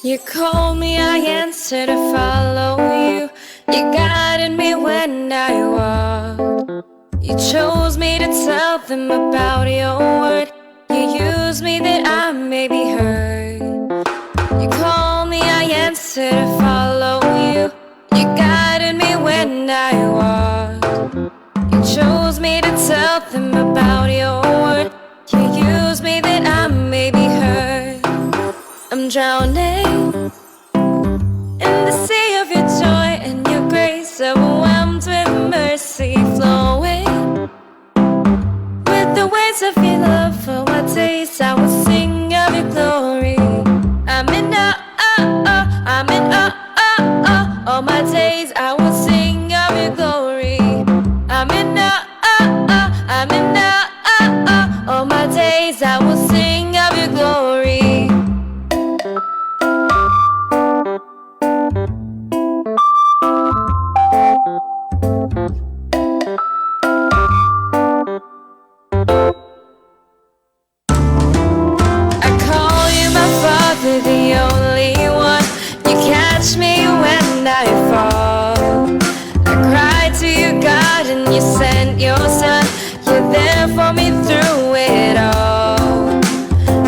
You called me, I answered to follow you. You guided me when I walked. You chose me to tell them about your word. You used me that I may be heard. You called me, I answered to follow you. You guided me when I walked. You chose me to tell them about your word. You used me that I may be heard. I'm drowning in the sea of your joy and your grace, overwhelmed with mercy flowing. With the waves of your love for my days, I will sing of your glory. I'm in awe, I'm in awe. All my days I will sing of your glory. I'm in awe, I'm in awe. All my days I will sing of your glory. The only one. You catch me when I fall. I cried to you, God, and you sent your son. You're there for me through it all.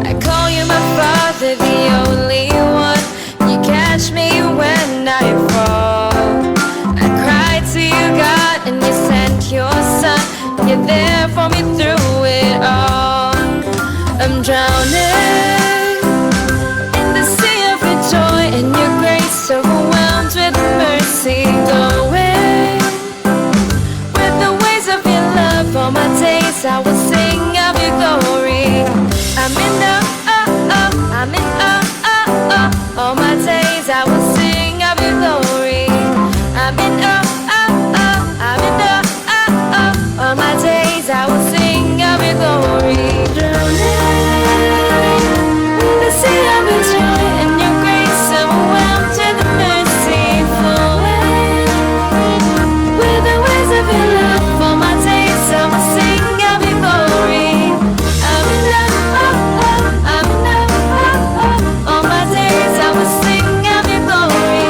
I call you my Father, the only one. You catch me when I fall. I cried to you, God, and you sent your son. You're there for me through it all. I'm drowning joy and your grace, overwhelmed with mercy, going with the waves of your love. All my days I will sing of your glory. I'm in awe, I'm in awe. All my days I will sing of your glory. I'm in awe, I'm in awe. All my days I will sing of your glory. Drowning in the sea of your joy and your grace, overwhelmed with the mercy flowing. With the waves of your love, for my days I will sing of your glory. I'm in awe, I'm in awe. All my days I will sing of your glory.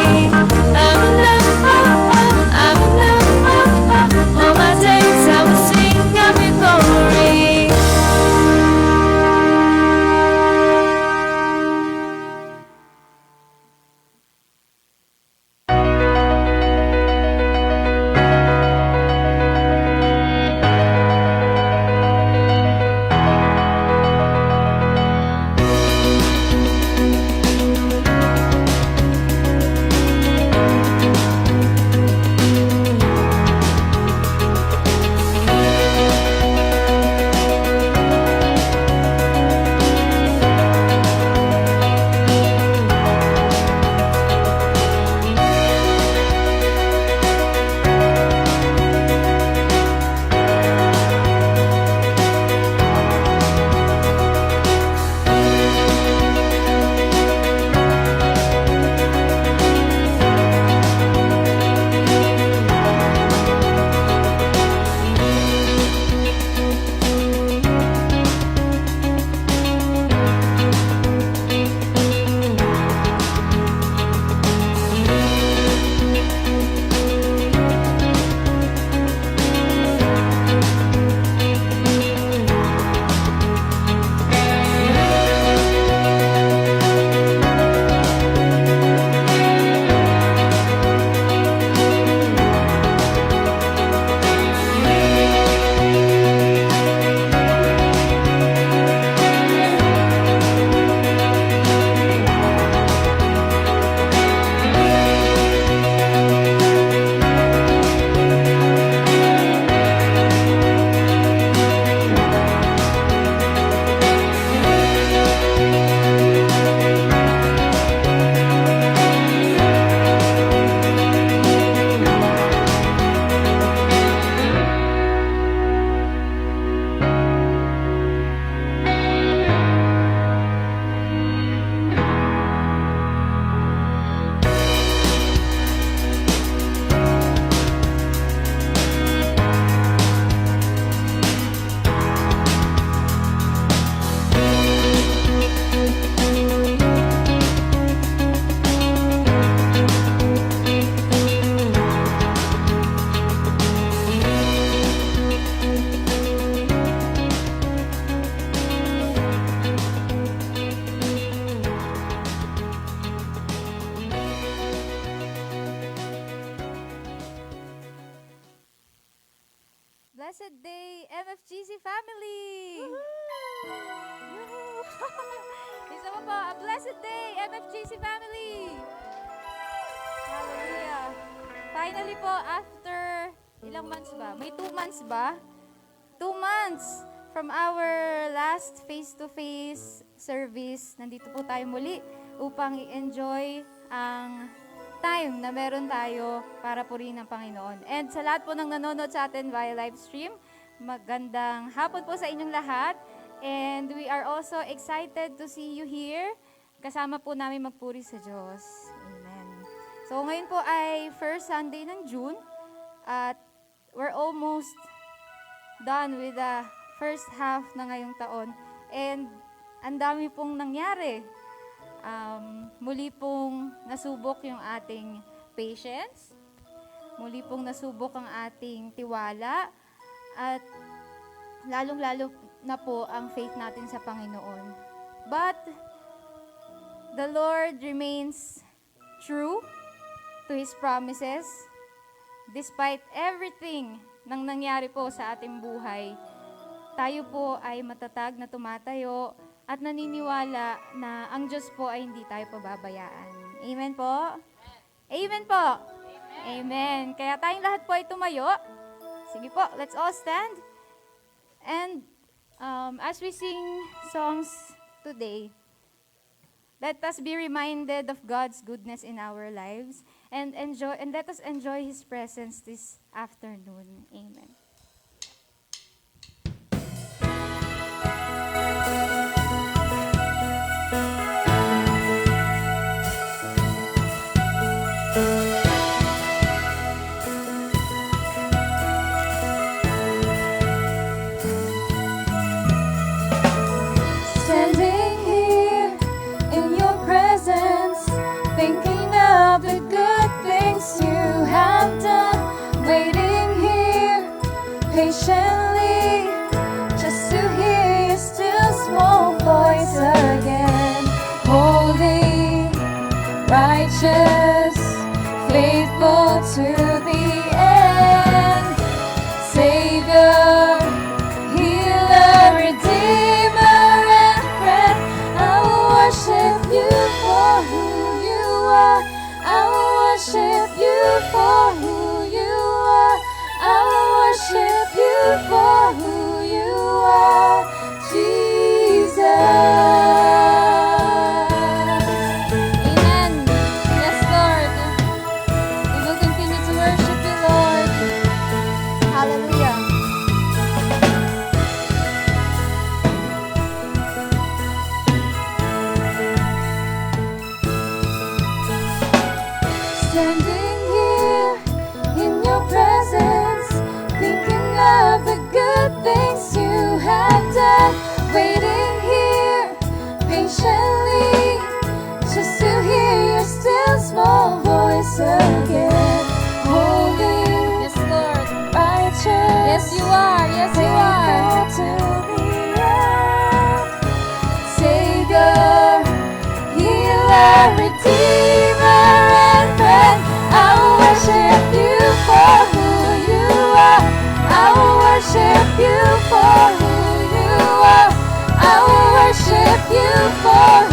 blessed day, MFJC family! Hallelujah! Finally po, after ilang months ba? May 2 months ba? 2 months from our last face-to-face service. Nandito po tayo muli upang i-enjoy ang time na meron tayo para purihin ang Panginoon. And sa lahat po ng nanonood sa atin via live stream, magandang hapon po sa inyong lahat. And we are also excited to see you here. Kasama po namin magpuri sa Diyos. Amen. So ngayon po ay first Sunday ng June. At we're almost done with the first half na ngayong taon. And ang dami pong nangyari. Muli pong nasubok yung ating patience. Muli pong nasubok ang ating tiwala. At lalong-lalo na po ang faith natin sa Panginoon. But the Lord remains true to His promises. Despite everything nang nangyari po sa ating buhay, tayo po ay matatag na tumatayo at naniniwala na ang Diyos po ay hindi tayo pababayaan. Amen po? Amen po? Amen. Kaya tayong lahat po ay tumayo. Sige po, let's all stand. And as we sing songs today, let us be reminded of God's goodness in our lives and let us enjoy His presence this afternoon. Amen. Standing here in your presence, thinking of the good things you have done, waiting here patiently just to hear your still small voice again. Holy, righteous, faithful to the end, Savior, Healer, Redeemer, and friend. I will worship you for who you are. I will worship you for who you are. I will worship you for who you are, Jesus. Amen. Yes, Lord. We will continue to worship you, Lord. Hallelujah. Standing here in your presence, thinking of the good things you have done, waiting here patiently just to hear your still small voice again. Holy, yes, Lord, righteous, yes, you are, yes, you are, to the end, Savior, Healer, Redeemer, and friend. I will worship you for who you are. I will worship you for who you are. I will worship you for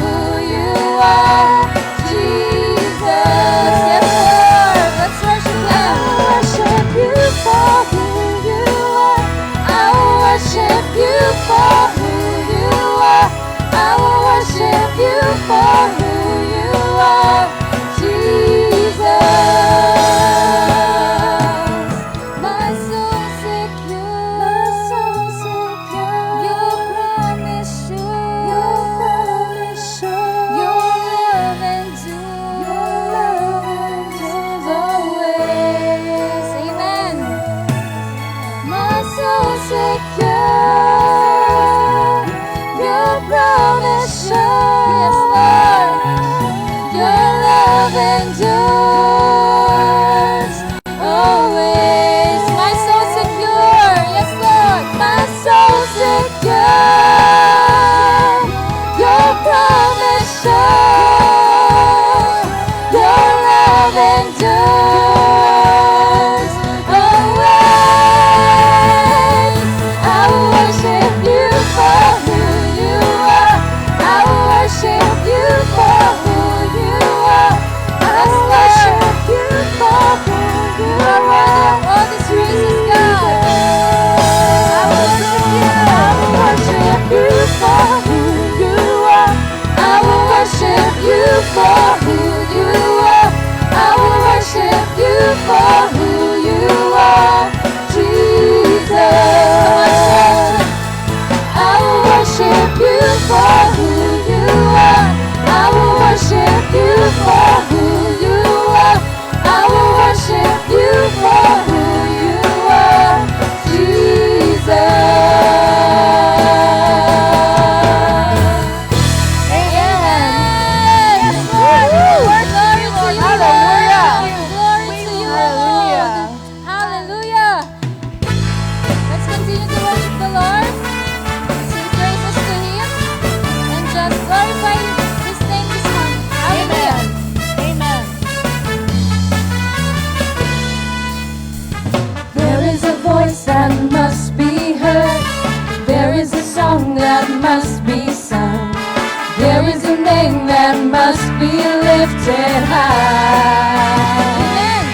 There is a name that must be lifted high. Amen.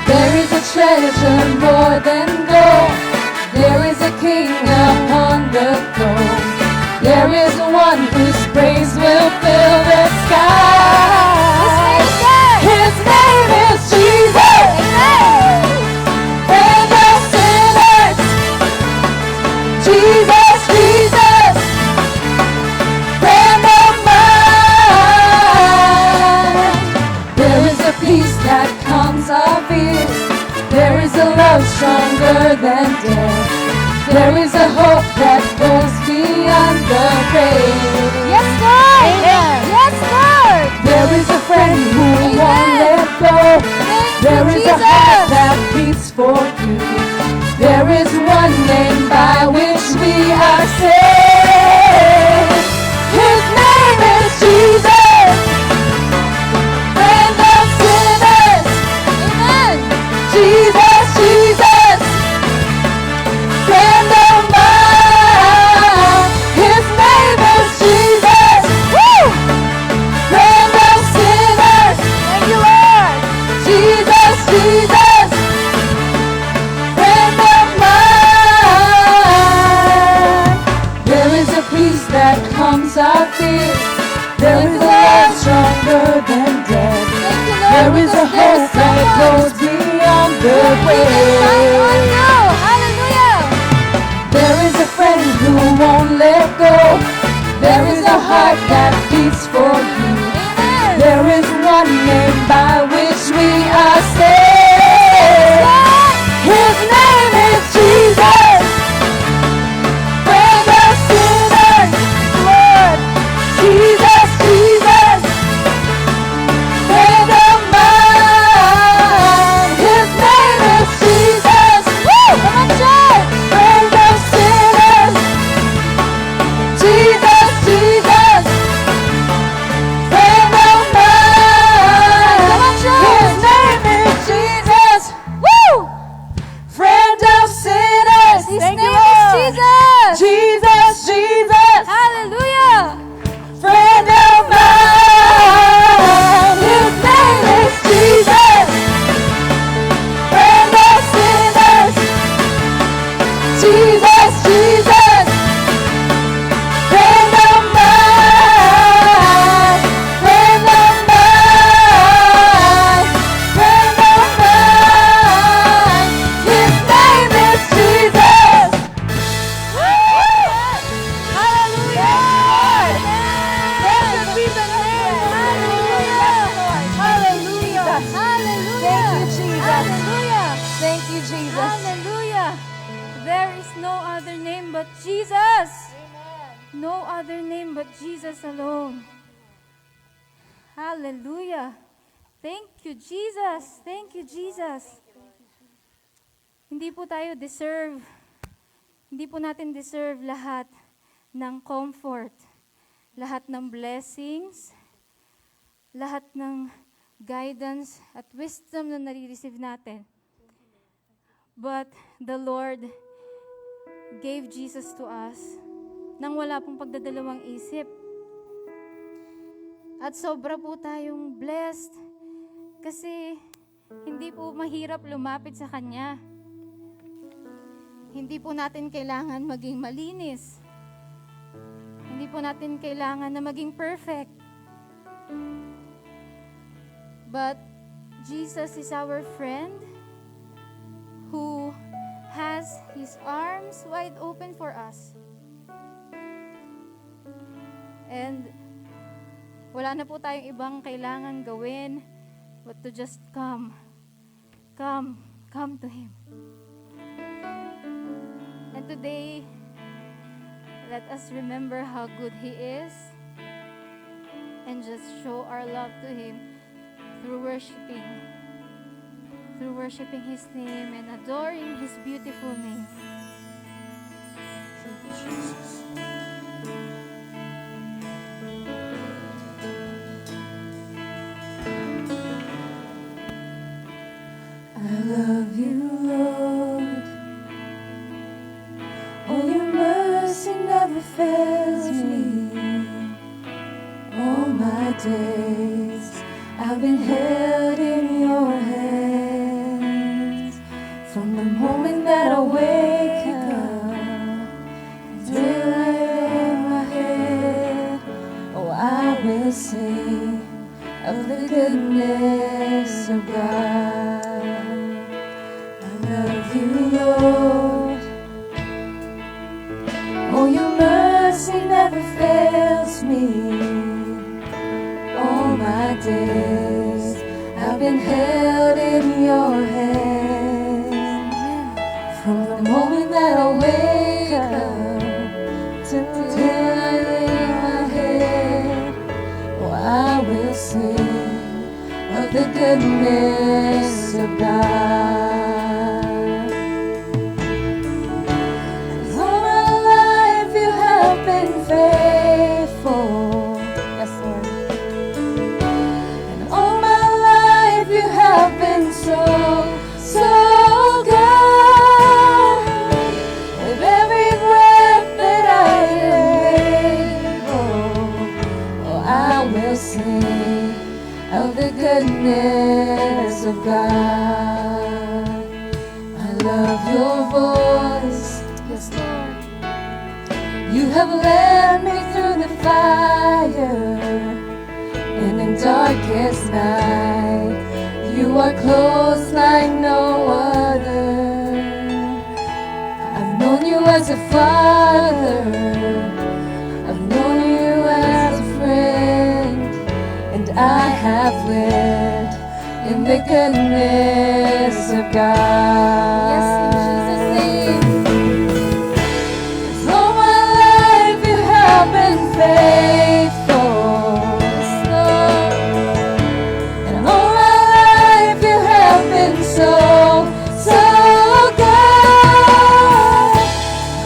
There is a treasure more than gold. There is a king upon the throne. There is one whose praise will fill the sky. His name is Jesus. Amen. Friend of sinners. Jesus, Jesus. Friend of mine. There is a peace that calms our fears. There is a love stronger than death. There is a hope that goes beyond the grave. Yes, Lord. Amen. Yes, Lord. There is a friend who won't let go. There is a heart that beats for you. There is one name by which we are saved. His name is Jesus. Friend of sinners. Amen. Jesus, Jesus. Friend of mine. His name is Jesus. Woo! Friend of sinners. Thank you, Lord. Jesus, Jesus. Friend of mine. There is a peace that calms our fears. There is a love stronger than death. Thank you, Lord. There is a because there hope that someone goes beyond the who can shine on grave. you. Hallelujah. There is a friend who won't let go. There is a heart that beats for you. Amen. There is one name by which we are saved. His name is Jesus. Friend of sinners, Lord. Jesus, Jesus. Friend of mine. His name is Jesus. Woo! Come on, church. Friend of sinners. Jesus, Jesus. Friend of mine. Come on, church. His name is Jesus. Woo! Friend of sinners. His Thank you, name is Lord. Jesus. Jesus, Jesus. Hallelujah. Friend of mine. His name is Jesus. Friend of sinners. Jesus, Jesus. Friend of mine. Friend of mine. Friend of mine. His name is Jesus. Blessed be the name. Hallelujah. Hallelujah. Thank you, Jesus. Hallelujah. Thank you, Jesus. Hallelujah. There is no other name but Jesus. No other name but Jesus alone. Hallelujah. Thank you, Jesus. Thank you, Jesus. Hindi po tayo deserve. Hindi po natin deserve lahat ng comfort, lahat ng blessings, lahat ng guidance at wisdom na nare-receive natin. But the Lord gave Jesus to us nang wala pong pagdadalawang isip. At sobra po tayong blessed kasi hindi po mahirap lumapit sa Kanya. Hindi po natin kailangan maging malinis. Hindi po natin kailangan na maging perfect. But Jesus is our friend who has His arms wide open for us. And wala na po tayong ibang kailangan gawin but to just come to Him. And today, let us remember how good He is and just show our love to Him through worshiping His name and adoring His beautiful name. Thank you, Jesus. I love you, Lord. Oh, your mercy never fails me. days I've been held in your hands. From the moment that I wake up till I lay my head, oh, I will sing of the goodness of God. I love you, Lord. Oh, your mercy never fails me. All my days I've been held in your hands. From the moment that I wake up till I lay my head, oh, I will sing of the goodness of God. All my life you have been faithful. Yes, Lord. And all my life you have been so, so good. With every breath that I am able, oh, I will sing of the goodness of God. I love your voice. Yes, Lord. You have led me through the fire, and in darkest night, you are close like no other. I've known you as a father, I've known you as a friend, and I have lived in the goodness of God. Yes, in Jesus' name. 'Cause all my life you have been faithful. Yes, Lord. And all my life you have been so, so good.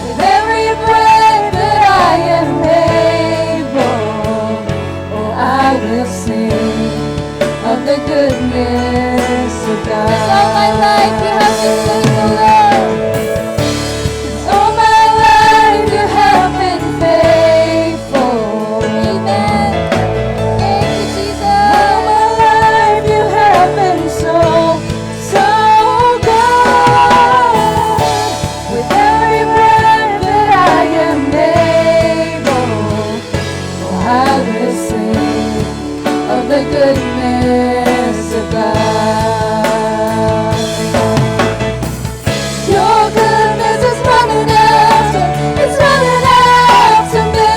With every breath that I am able, oh, I will sing of the goodness of God. All my life you have been faithful, Lord. All my life you have been faithful. Amen. Thank you, Jesus. All my life you have been so, so good. With every breath that I am able, oh, I will sing of the goodness of God. Your goodness is running after, it's running after me.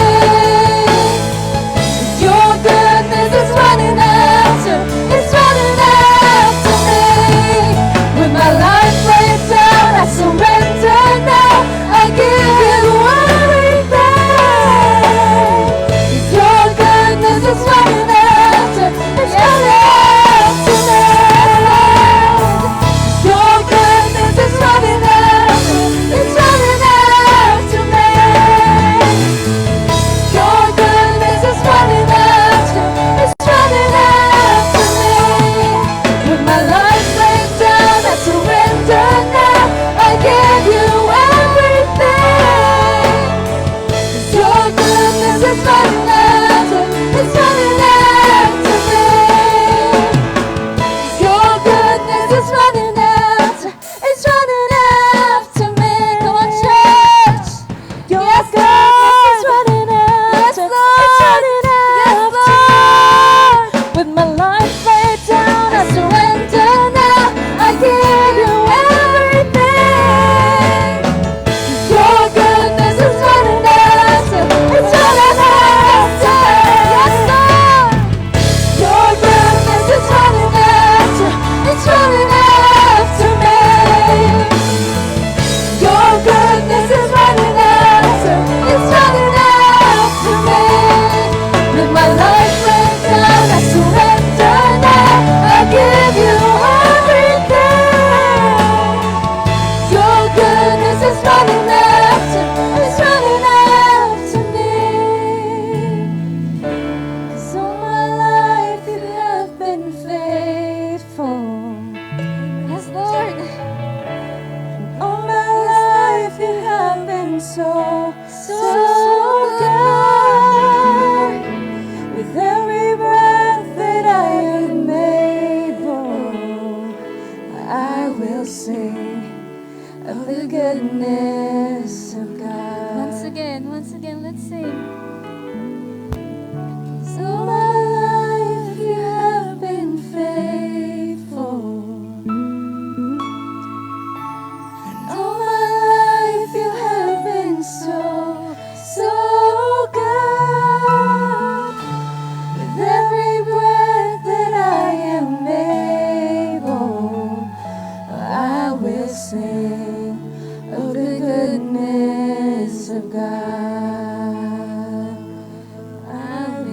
Your goodness is running after, it's running after me. When my life lays down, I surrender now. I give you everything. Your goodness is running after, it's running after.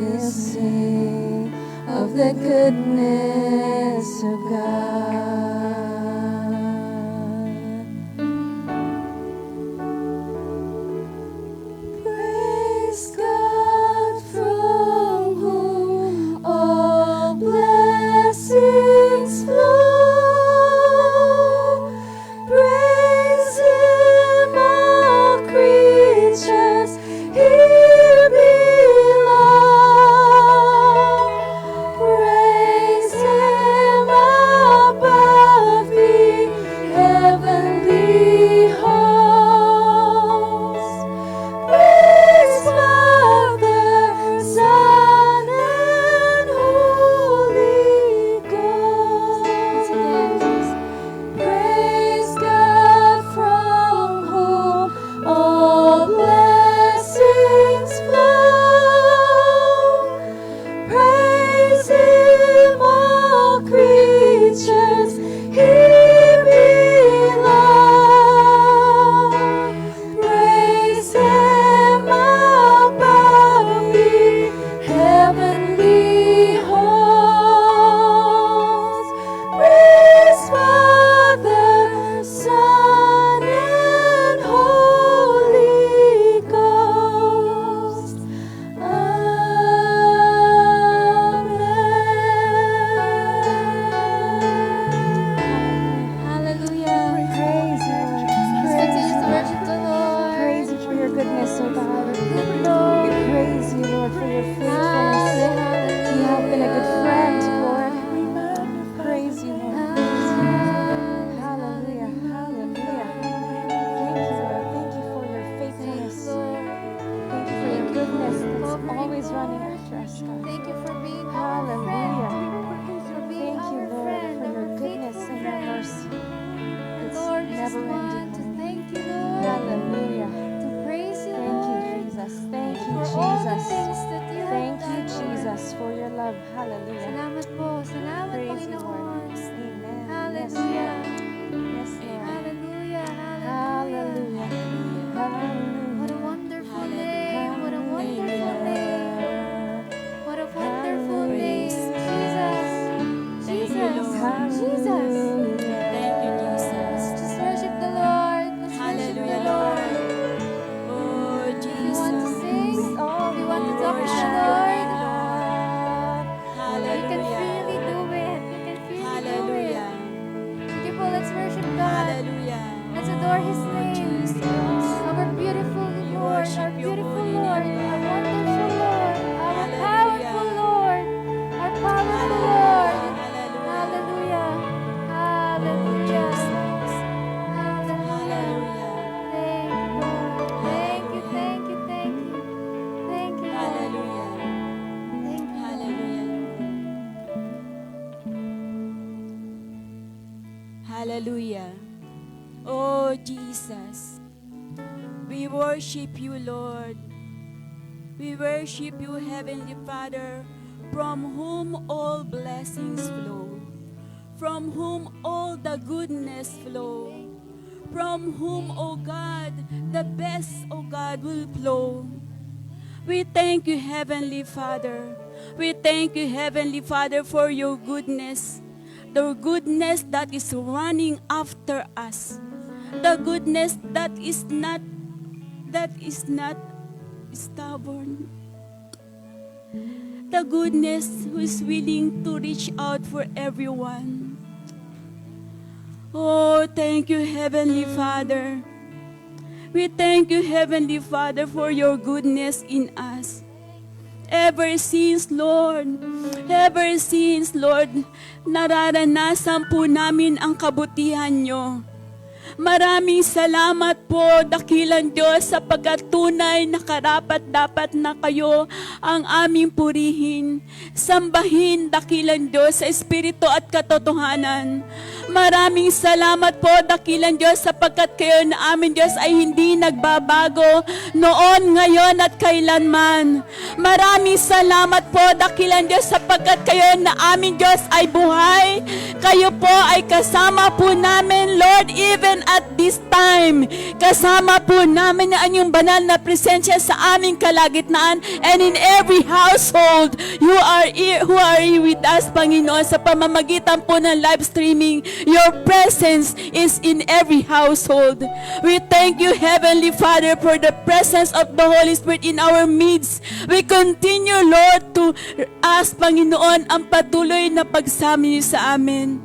We'll sing of the goodness of God. Praise God from whom all blessings flow. Praise Him, all creatures here below. Praise Him above the heavenly hosts. Praise Father, Son, and Holy Ghost. Praise God from whom all blessings flow. Praise Him, all creatures here below. Praise Him above the heavenly hosts. Praise Father, Son, and Holy Ghost. Amen. Hallelujah. Praise you, Lord. Let's continue to worship the Lord. Praise you for your goodness, O God. Good Lord. We praise you, Lord, for your faithfulness. Hallelujah. You have been a good friend, Lord. Praise you, Lord. Hallelujah. Hallelujah. Thank you, Lord. Thank you for your faithfulness. Thank you for your goodness that's always running after us, God. Thank you for being our Hallelujah. friend. For being Thank you, our Lord, friend, for our your goodness faithful and your friend. mercy. And It's Lord, we just never want ending, to Lord. thank you, Lord, Hallelujah. to praise you, Thank you, Lord, Jesus. Thank you, for all the Jesus. things that you have Thank you, done, Lord. Jesus, for your love. Hallelujah. Salamat po. Salamat, Praise you, Lord. Panginoon. Amen. Hallelujah. Yes, Lord. Hallelujah. Hallelujah. Hallelujah. What a wonderful name. What a wonderful name. What a wonderful name. Jesus. Jesus. Jesus. Thank you, Jesus. Just worship the Lord. Let's worship the Lord. Oh, If you want to Jesus. sing, if you want to talk to the Lord, you can freely do it. You can freely do it. Hallelujah. Okay po, let's worship God. Hallelujah. Let's adore His Oh, name. Jesus. Our beautiful We Lord, worship our your beautiful holy Lord, name, our God. wonderful Lord, our Hallelujah. powerful Lord, our powerful Lord. Hallelujah. Hallelujah. Hallelujah. Thank you, Lord. Thank you, thank you, thank you. Thank you, Lord. Hallelujah. Thank you, Lord. Hallelujah, Lord. Hallelujah. Oh, Jesus. We worship you, Lord. We worship you, Heavenly Father, from whom all blessings flow, from whom all the goodness flow, from whom, O God, the best, O God, will flow. We thank you, Heavenly Father. We thank you, Heavenly Father, for your goodness. The goodness that is running after us. The goodness that is not stubborn. The goodness who is willing to reach out for everyone. Oh, thank you, Heavenly Father. We thank you, Heavenly Father, for your goodness in us. Ever since, Lord, nararanasan po namin ang kabutihan nyo. Maraming salamat po, dakilang Diyos, sapagkat tunay na karapat-dapat na kayo ang aming purihin. Sambahin, dakilang Diyos, sa Espiritu at katotohanan. Maraming salamat po, dakilang Diyos, sapagkat kayo na amin Diyos ay hindi nagbabago noon, ngayon at kailanman. Maraming salamat po, dakilang Diyos, sapagkat kayo na amin Diyos ay buhay. Kayo po ay kasama po namin, Lord, even at this time. Kasama po namin na inyong banal na presensya sa aming kalagitnaan and in every household who are here with us, Panginoon, sa pamamagitan po ng live streaming. Your presence is in every household. We thank you, Heavenly Father, for the presence of the Holy Spirit in our midst. We continue, Lord, to ask, Panginoon, ang patuloy na pagsama niyo sa amin.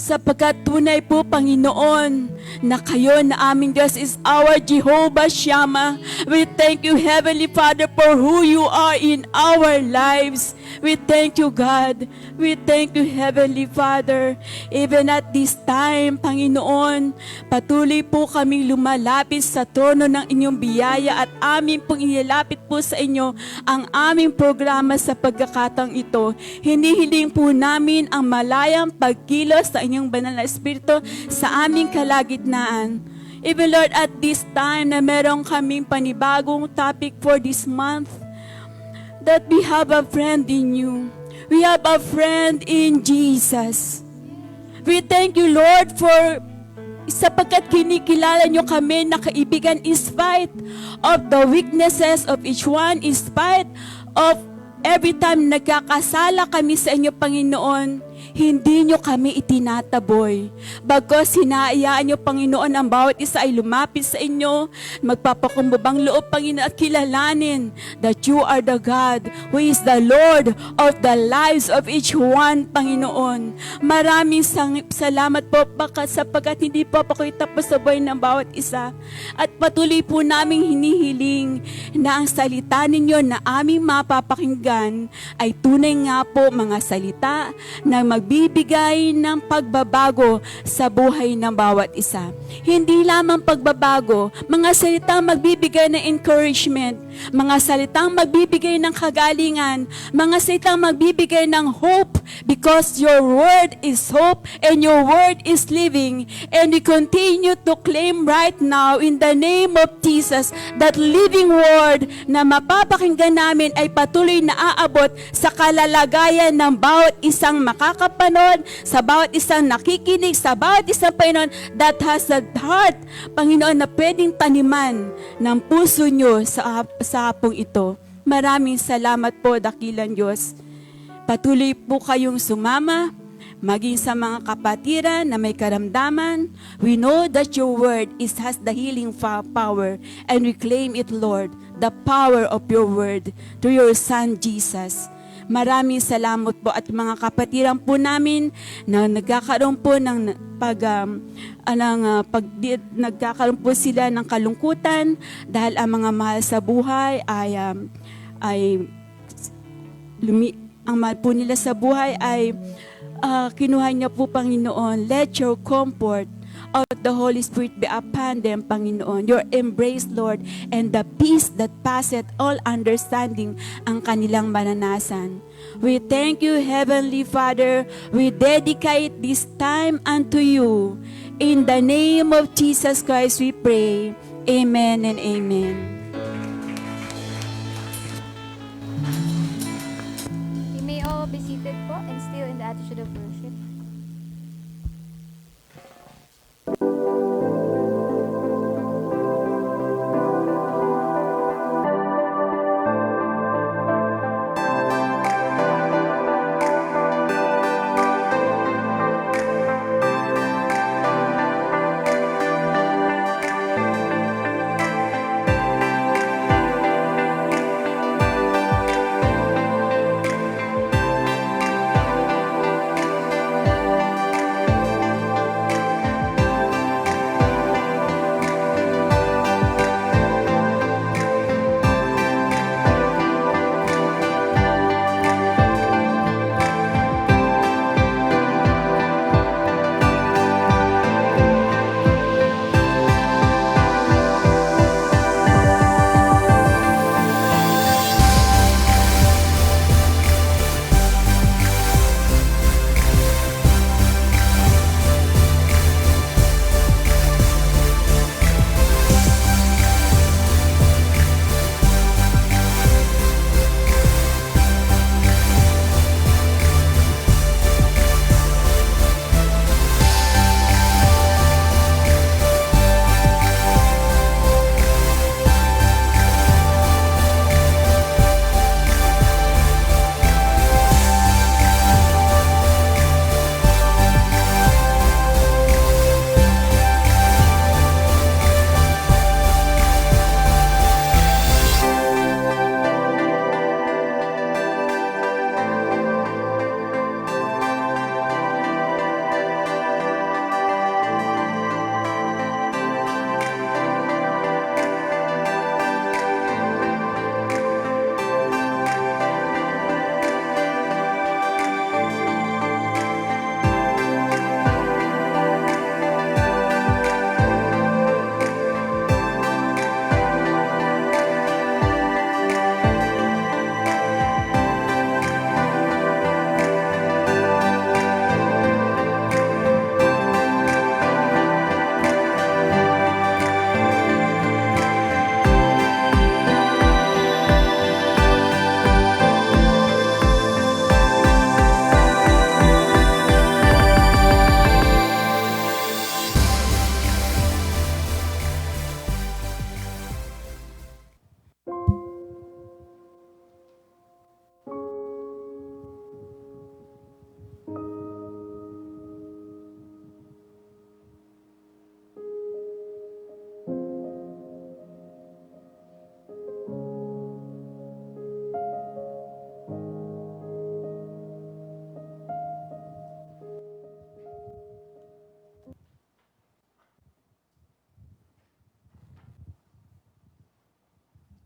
Sapagkat tunay po, Panginoon, na kayo na aming Diyos is our Jehovah Shammah. We thank you, Heavenly Father, for who you are in our lives. We thank you, God. We thank you, Heavenly Father. Even at this time, Panginoon, patuloy po kaming lumalapit sa trono ng inyong biyaya at amin pong inilapit po sa inyo ang aming programa sa pagkakataong ito. Hinihiling po namin ang malayang pagkilos sa inyong banal na Espiritu sa aming kalagitnaan. Even Lord, at this time na meron kaming panibagong topic for this month, that we have a friend in you. We have a friend in Jesus. We thank you, Lord, for sapagkat kinikilala nyo kami na kaibigan in spite of the weaknesses of each one, in spite of every time nagkakasala kami sa inyo, Panginoon, hindi nyo kami itinataboy. Bagos hinahayaan nyo, Panginoon, ang bawat isa ay lumapit sa inyo, magpapakumbabang loob, Panginoon, at kilalanin that you are the God who is the Lord of the lives of each one, Panginoon. Maraming salamat po sapagkat hindi po ako itapos sa buhay ng bawat isa. At patuloy po naming hinihiling na ang salita ninyo na aming mapapakinggan ay tunay nga po mga salita na magbibigay ng pagbabago sa buhay ng bawat isa. Hindi lamang pagbabago, mga salitang magbibigay ng encouragement, mga salitang magbibigay ng kagalingan, mga salitang magbibigay ng hope, because your word is hope and your word is living. And we continue to claim right now in the name of Jesus that living word na mapapakinggan namin ay patuloy na aabot sa kalalagayan ng bawat isang makakapanood, sa bawat isang nakikinig, sa bawat isang Panginoon that has a heart, Panginoon, na pwedeng taniman ng puso nyo sa hapong ito. Maraming salamat po, dakilang Diyos. Patuloy po kayong sumama, maging sa mga kapatiran na may karamdaman. We know that your word has the healing power, and we claim it, Lord, the power of your word through your Son, Jesus. Maraming salamat po at mga kapatiran po namin na nagkakaroon po ng nagkakaroon po sila ng kalungkutan dahil ang mga mahal sa buhay ang mahal po nila sa buhay ay kinuha niya po, Panginoon. Let your comfort of the Holy Spirit be upon them, Panginoon. Your embrace, Lord, and the peace that passeth all understanding ang kanilang mananasan. We thank you, Heavenly Father. We dedicate this time unto you. In the name of Jesus Christ we pray. Amen and amen. You may all be seated po and still in the attitude of worship.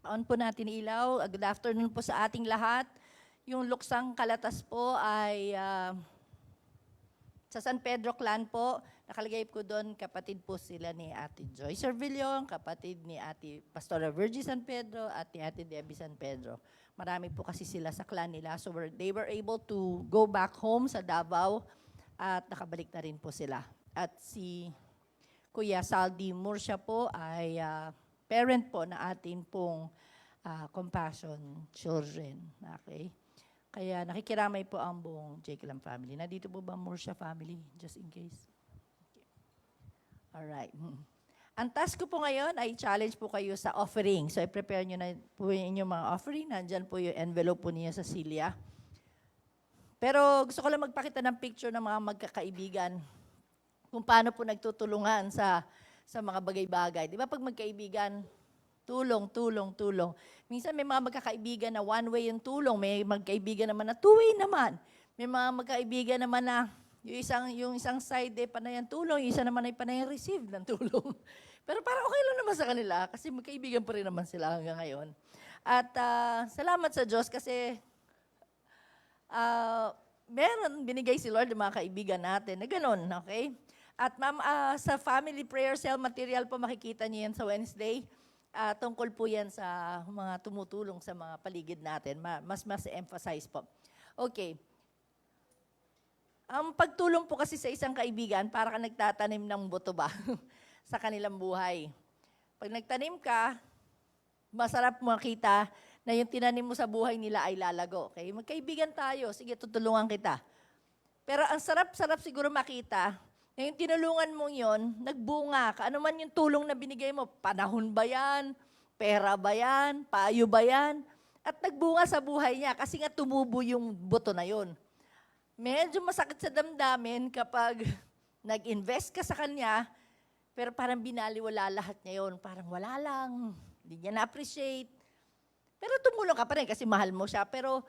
On po natin ilaw. Good afternoon po sa ating lahat. Yung luksang kalatas po ay sa San Pedro Clan po. Nakalagay ko doon, kapatid po sila ni Ate Joy Servillon, kapatid ni Ate Pastora Virgie San Pedro, at ni Ate Debbie San Pedro. Marami po kasi sila sa clan nila. So they were able to go back home sa Davao at nakabalik na rin po sila. At si Kuya Saldi Murcia po ay parent po na atin pong Compassion Children. Okay? Kaya nakikiramay po ang buong Jekilam family. Nandito po ba Murcia family? Just in case. Okay. Alright. Ang task ko po ngayon ay challenge po kayo sa offering. So i-prepare nyo na po yung inyong mga offering. Nandyan po yung envelope po niya sa Celia. Pero gusto ko lang magpakita ng picture ng mga magkakaibigan kung paano po nagtutulungan sa mga bagay-bagay. Di ba pag magkaibigan, tulong. Minsan may mga magkakaibigan na one way yung tulong, may magkaibigan naman na two way naman. May mga magkaibigan naman na yung isang side ay panayang tulong, yung isa naman ay panayang receive ng tulong. Pero parang okay lang naman sa kanila kasi magkaibigan pa rin naman sila hanggang ngayon. At salamat sa Diyos kasi meron binigay si Lord ng mga kaibigan natin na ganun, okay? At ma'am, sa family prayer cell material po makikita niyo yan sa Wednesday. Tungkol po yan sa mga tumutulong sa mga paligid natin. Mas emphasize po. Okay. Ang pagtulong po kasi sa isang kaibigan, para ka nagtatanim ng buto ba sa kanilang buhay. Pag nagtanim ka, masarap makita na yung tinanim mo sa buhay nila ay lalago. Okay? Magkaibigan tayo. Sige, tutulungan kita. Pero ang sarap-sarap siguro makita, yung tinulungan mo yon, nagbunga ka. Ano man yung tulong na binigay mo, panahon ba yan, pera ba yan, payo ba yan, at nagbunga sa buhay niya kasi nga tumubo yung buto na yon. Medyo masakit sa damdamin kapag nag-invest ka sa kanya, pero parang binaliwala lahat niya yon. Parang wala lang, hindi niya na-appreciate. Pero tumulong ka pa rin kasi mahal mo siya, pero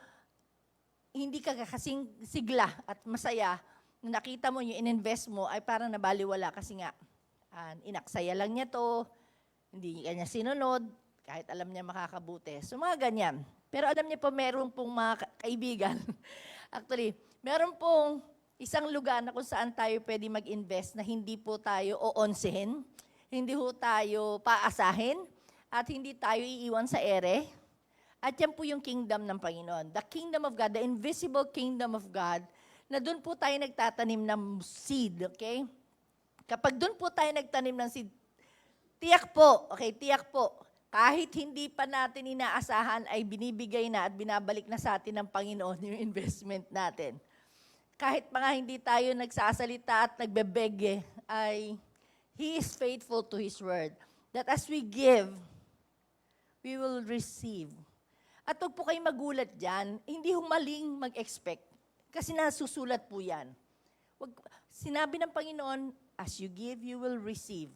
hindi ka kasing sigla at masaya. Nakita mo yung in-invest mo ay parang nabaliwala kasi nga inaksaya lang niya to, hindi niya sinunod, kahit alam niya makakabuti. So mga ganyan. Pero alam niya po, meron pong mga kaibigan. Actually, meron pong isang lugar na kung saan tayo pwede mag-invest na hindi po tayo oonsehin, hindi po tayo paasahin, at hindi tayo iiwan sa ere. At yan po yung kingdom ng Panginoon. The kingdom of God, the invisible kingdom of God, na doon po tayo nagtatanim ng seed, okay? Kapag doon po tayo nagtanim ng seed, tiyak po, kahit hindi pa natin inaasahan ay binibigay na at binabalik na sa atin ng Panginoon yung investment natin. Kahit mga hindi tayo nagsasalita at nagbebeg, ay He is faithful to His word. That as we give, we will receive. At huwag po kayo magulat dyan, hindi humaling mag-expect. Kasi nasusulat po yan. Sinabi ng Panginoon, as you give, you will receive.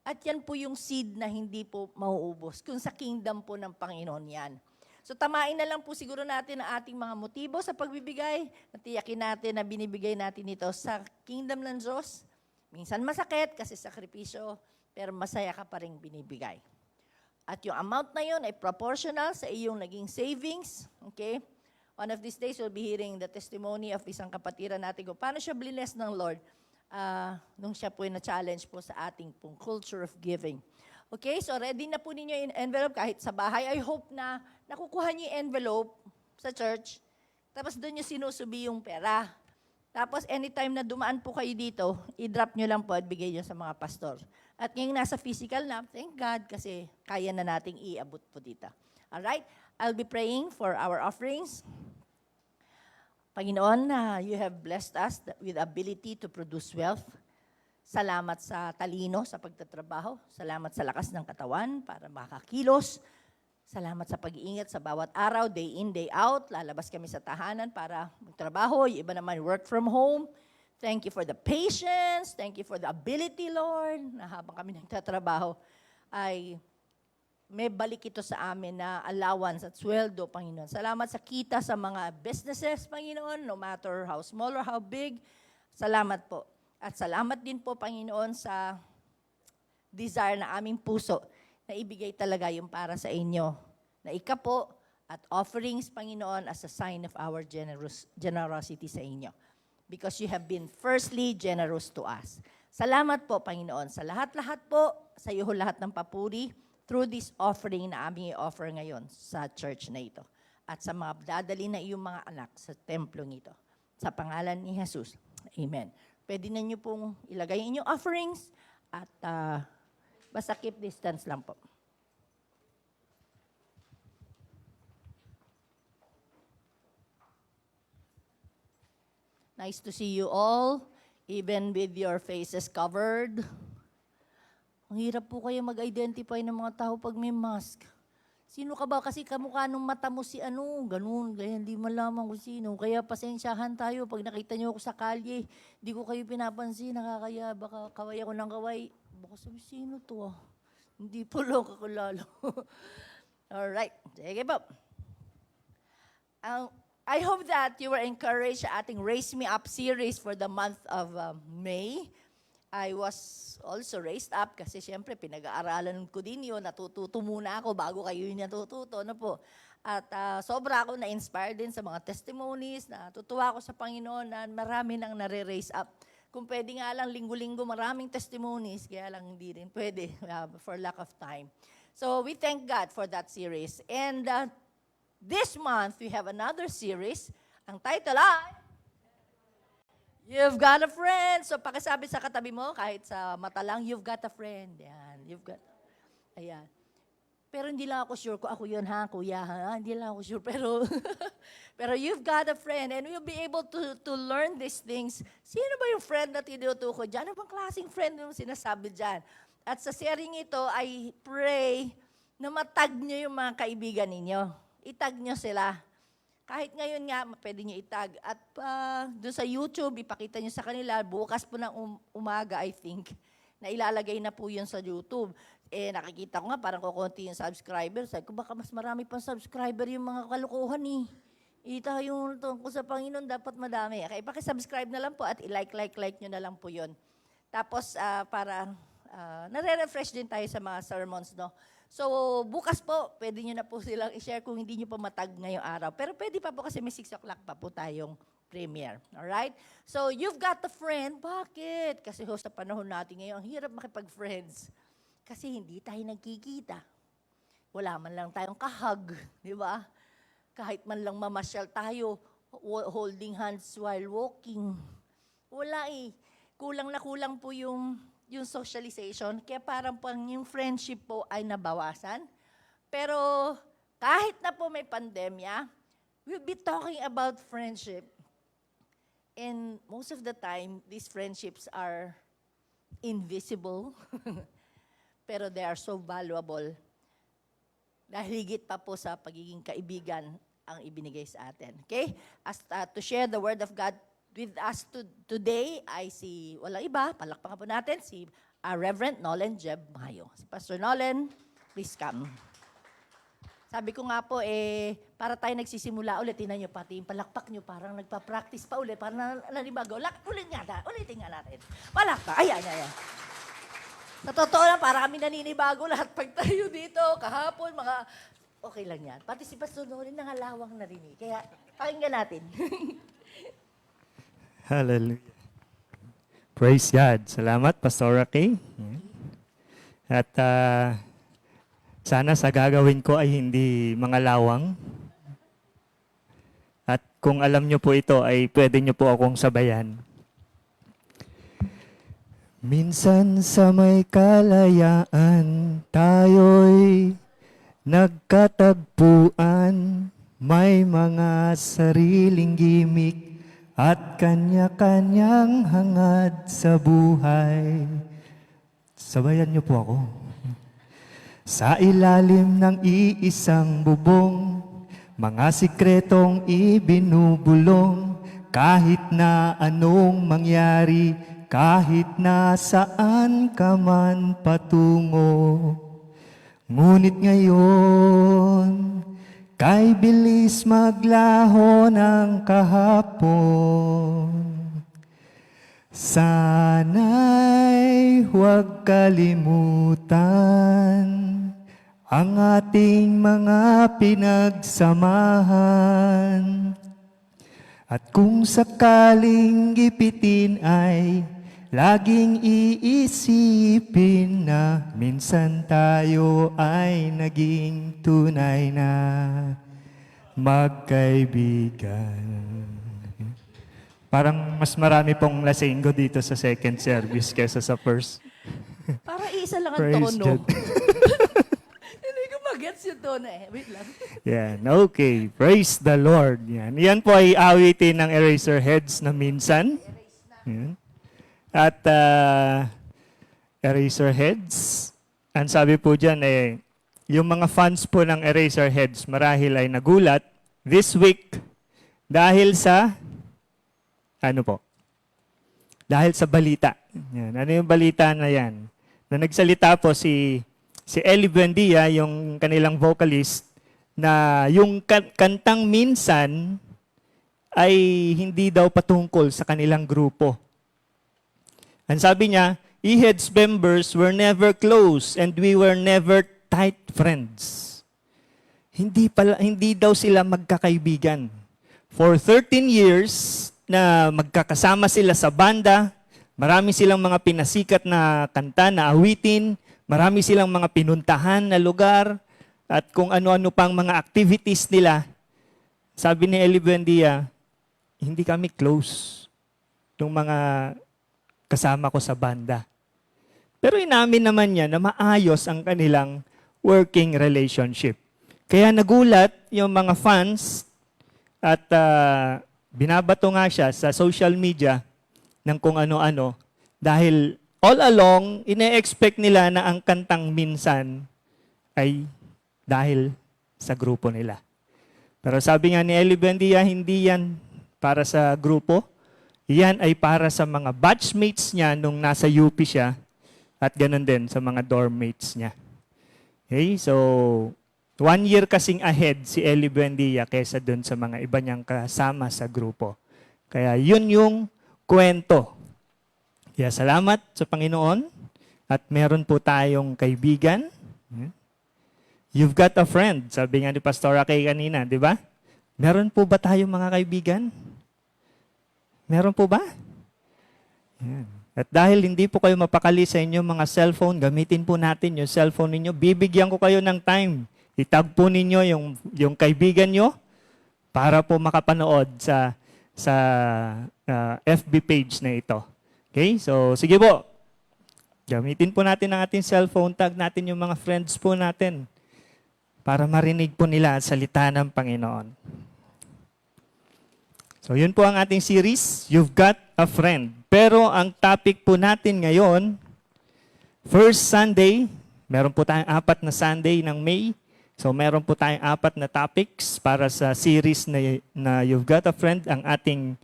At yan po yung seed na hindi po mauubos. Kung sa kingdom po ng Panginoon yan. So tamain na lang po siguro natin ang ating mga motibo sa pagbibigay. Natiyakin natin na binibigay natin ito sa kingdom ng Diyos. Minsan masakit kasi sakripisyo, pero masaya ka pa rin binibigay. At yung amount na yun ay proportional sa iyong naging savings. Okay? One of these days, we'll be hearing the testimony of isang kapatiran natin kung paano siya bless ng Lord nung siya po na-challenge po sa ating pong culture of giving. Okay, so ready na po ninyo yung envelope kahit sa bahay. I hope na nakukuha niyo yung envelope sa church, tapos doon niyo sinusubi yung pera. Tapos anytime na dumaan po kayo dito, i-drop niyo lang po at bigay niyo sa mga pastor. At ngayong nasa physical na, thank God kasi kaya na nating iabot po dito. Alright, I'll be praying for our offerings. Panginoon, you have blessed us with ability to produce wealth. Salamat sa talino sa pagtatrabaho. Salamat sa lakas ng katawan para makakilos. Salamat sa pag-iingat sa bawat araw, day in, day out. Lalabas kami sa tahanan para magtrabaho. Yung iba naman work from home. Thank you for the patience. Thank you for the ability, Lord, na habang kami nagtatrabaho ay may balik ito sa amin na allowance at sweldo, Panginoon. Salamat sa kita sa mga businesses, Panginoon, no matter how small or how big. Salamat po. At salamat din po, Panginoon, sa desire na aming puso na ibigay talaga yung para sa inyo na ikapo at offerings, Panginoon, as a sign of our generosity sa inyo. Because you have been firstly generous to us. Salamat po, Panginoon, sa lahat-lahat po, sa iyo lahat ng papuri through this offering na aming i-offer ngayon sa church na ito. At sa mga dadali na iyong mga anak sa templong ito. Sa pangalan ni Jesus. Amen. Pwede na niyo pong ilagay inyong offerings at basta keep distance lang po. Nice to see you all, even with your faces covered. Ang hirap po kayo mag-identify ng mga tao pag may mask. Sino ka ba? Kasi kamukha nung mata mo si ganun. Kaya hindi malaman kung sino. Kaya pasensyahan tayo pag nakita niyo ako sa kalye. Hindi ko kayo pinapansin, nakakaya. Baka kaway ako ng kaway. Baka sabi, sino to? Hindi po lang kakulalo. Alright, sige po. I hope that you were encouraged sa ating Raise Me Up series for the month of May. I was also raised up kasi siyempre pinag-aaralan ko din yun. Natututo muna ako bago kayo yung natututo. Ano po? At sobra ako na-inspired din sa mga testimonies. Natutuwa ako sa Panginoon na marami nang nare-raise up. Kung pwede nga lang linggo-linggo maraming testimonies, kaya lang hindi rin pwede for lack of time. So we thank God for that series. And this month, we have another series. Ang title ay, You've Got a Friend. So, pakisabi sa katabi mo, kahit sa mata lang, you've got a friend. Yan, ayan. Pero hindi lang ako sure kung ako yun, kuya, Hindi lang ako sure, pero, pero you've got a friend and you'll be able to learn these things. Sino ba yung friend na tinutukoy dyan? Ano bang klaseng friend yung sinasabi dyan? At sa sharing ito, I pray na matag nyo yung mga kaibigan ninyo. Itag nyo sila. Kahit ngayon nga, pwede nyo itag. At doon sa YouTube, ipakita nyo sa kanila, bukas po ng umaga, I think, na ilalagay na po yun sa YouTube. Nakikita ko nga, parang kukunti yung subscriber. Sabi ko, baka mas marami pang subscriber yung mga kalukuhan eh. Ita yung tungkol sa Panginoon, dapat madami. Okay, pakisubscribe na lang po at i-like nyo na lang po yun. Tapos, para nare-refresh din tayo sa mga sermons, no? So, bukas po, pwede nyo na po silang i-share kung hindi nyo pa matag ngayong araw. Pero pwede pa po kasi may 6 o'clock pa po tayong premiere. Alright? So, you've got a friend. Bakit? Kasi sa panahon natin ngayon, ang hirap makipag-friends. Kasi hindi tayo nagkikita. Wala man lang tayong kahag. Di ba? Kahit man lang mamasyal tayo, holding hands while walking. Wala eh. Kulang na kulang po yung socialization, kaya parang yung friendship po ay nabawasan. Pero kahit na po may pandemya, we'll be talking about friendship. And most of the time, these friendships are invisible, pero they are so valuable. Dahil higit pa po sa pagiging kaibigan ang ibinigay sa atin. Okay? As to share the Word of God with us today, I see, walang iba, palakpakan po natin, si Reverend Nolan Jeb Mayo. Si Pastor Nolan, please come. Sabi ko nga po, para tayo nagsisimula ulit, tinan nyo pati yung palakpak nyo, parang nagpa-practice pa ulit, parang nanibago. Ulitin nga natin. Palakpak, ayan. Sa totoo lang, para kami naninibago lahat pag tayo dito, kahapon, okay lang yan. Pati si Pastor Nolan, nangalawang na rin eh. Kaya, pakinggan natin. Hallelujah. Praise God. Salamat, Pastora Kay. At sana sa gagawin ko ay hindi mga lawang. At kung alam nyo po ito, ay pwede nyo po akong sabayan. Minsan sa may kalayaan, tayo'y nagkatagpuan. May mga sariling gimik at kanya-kanyang hangad sa buhay. Sabayan niyo po ako. Sa ilalim ng iisang bubong, mga sikretong ibinubulong, kahit na anong mangyari, kahit na saan ka man patungo. Ngunit ngayon, kay bilis maglaho ng kahapon. Sana'y huwag kalimutan ang ating mga pinagsamahan. At kung sakaling gipitin ay laging iisipin na minsan tayo ay naging tunay na magkaibigan. Parang mas marami pong lasinggo dito sa second service kaysa sa first. Para isa lang ang Praise tono. God. Hindi ko mag-gets yung tono eh. Wait lang. Yan, okay. Praise the Lord. Yan. Yan po ay awitin ng Eraserheads na minsan. Yan. At Eraserheads, ang sabi po dyan yung mga fans po ng Eraserheads marahil ay nagulat this week dahil sa ano po? Dahil sa balita. Yan. Ano yung balita na yan? Na nagsalita po si Ellie Buendia, yung kanilang vocalist, na yung kantang minsan ay hindi daw patungkol sa kanilang grupo. Ang sabi niya, Ehed's members were never close and we were never tight friends. Hindi daw sila magkakaibigan. For 13 years na magkakasama sila sa banda, marami silang mga pinasikat na kanta na awitin, marami silang mga pinuntahan na lugar, at kung ano-ano pang mga activities nila. Sabi ni Ellie Buendia, hindi kami close nung mga kasama ko sa banda. Pero inamin naman niya na maayos ang kanilang working relationship. Kaya nagulat yung mga fans at binabato nga siya sa social media ng kung ano-ano dahil all along, ine-expect nila na ang kantang minsan ay dahil sa grupo nila. Pero sabi nga ni Ellie Buendia, hindi yan para sa grupo. Yan ay para sa mga batchmates niya nung nasa UP siya at ganun din sa mga dorm mates niya. Okay, so 1 year kasing ahead si Ellie Buendia kaysa dun sa mga iba niyang kasama sa grupo. Kaya yun yung kwento. Kaya salamat sa Panginoon at meron po tayong kaibigan. You've got a friend, sabi nga ni Pastora Kay kanina, di ba? Meron po ba tayong mga kaibigan? Meron po ba? Yan. At dahil hindi po kayo mapakali sa inyong mga cellphone, gamitin po natin yung cellphone ninyo. Bibigyan ko kayo ng time. Itag po ninyo yung kaibigan nyo para po makapanood sa FB page na ito. Okay? So, sige po. Gamitin po natin ang ating cellphone. Tag natin yung mga friends po natin para marinig po nila ang salita ng Panginoon. So, yun po ang ating series, You've Got a Friend. Pero ang topic po natin ngayon, first Sunday, meron po tayong 4 na Sunday ng May. So, meron po tayong 4 na topics para sa series na You've Got a Friend. Ang ating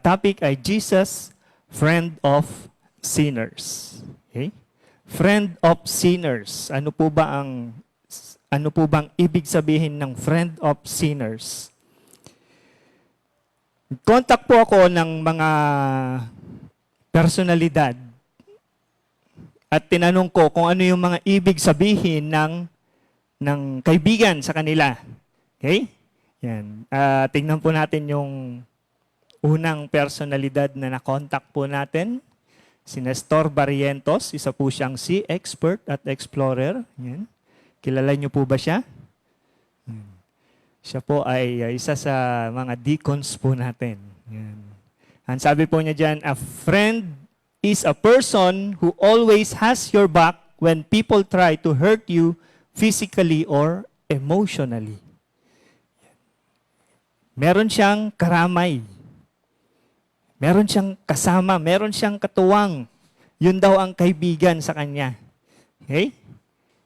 topic ay Jesus, Friend of Sinners. Okay? Friend of Sinners. Ano po bang ibig sabihin ng Friend of Sinners? Contact po ako ng mga personalidad at tinanong ko kung ano yung mga ibig sabihin ng kaibigan sa kanila. Okay? Yan. Tingnan po natin yung unang personalidad na na-contact po natin. Si Nestor Barrientos, isa po siyang sea expert at explorer. Yan. Kilala niyo po ba siya? Siya po ay isa sa mga deacons po natin. Yan. Ang sabi po niya dyan, a friend is a person who always has your back when people try to hurt you physically or emotionally. Meron siyang karamay. Meron siyang kasama. Meron siyang katuwang. Yun daw ang kaibigan sa kanya. Okay?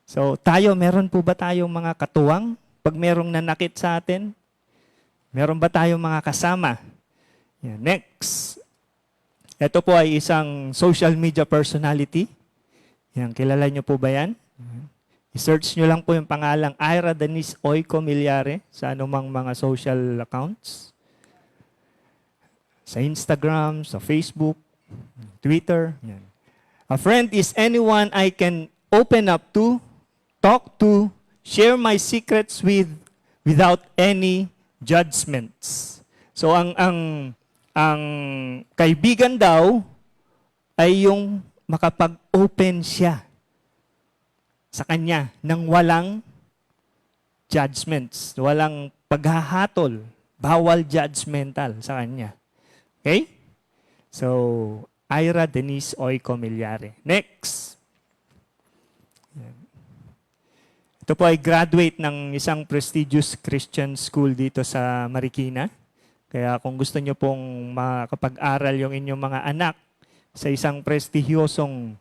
So, meron po ba tayong mga katuwang? Pag merong nanakit sa atin, meron ba tayong mga kasama? Yan. Next. Ito po ay isang social media personality. Yan, kilala niyo po ba yan? I-search nyo lang po yung pangalang Ira Denise Oiko Milyare sa anumang mga social accounts. Sa Instagram, sa Facebook, Twitter. Yan. A friend is anyone I can open up to talk to, share my secrets with, without any judgments. So ang kaibigan daw ay yung makapag-open siya sa kanya nang walang judgments, walang paghahatol, bawal judgmental sa kanya. Okay? So, Ira Denise Oy Comillare. Next. Ito po ay graduate ng isang prestigious Christian school dito sa Marikina. Kaya kung gusto nyo pong makapag-aral yung inyong mga anak sa isang prestigyosong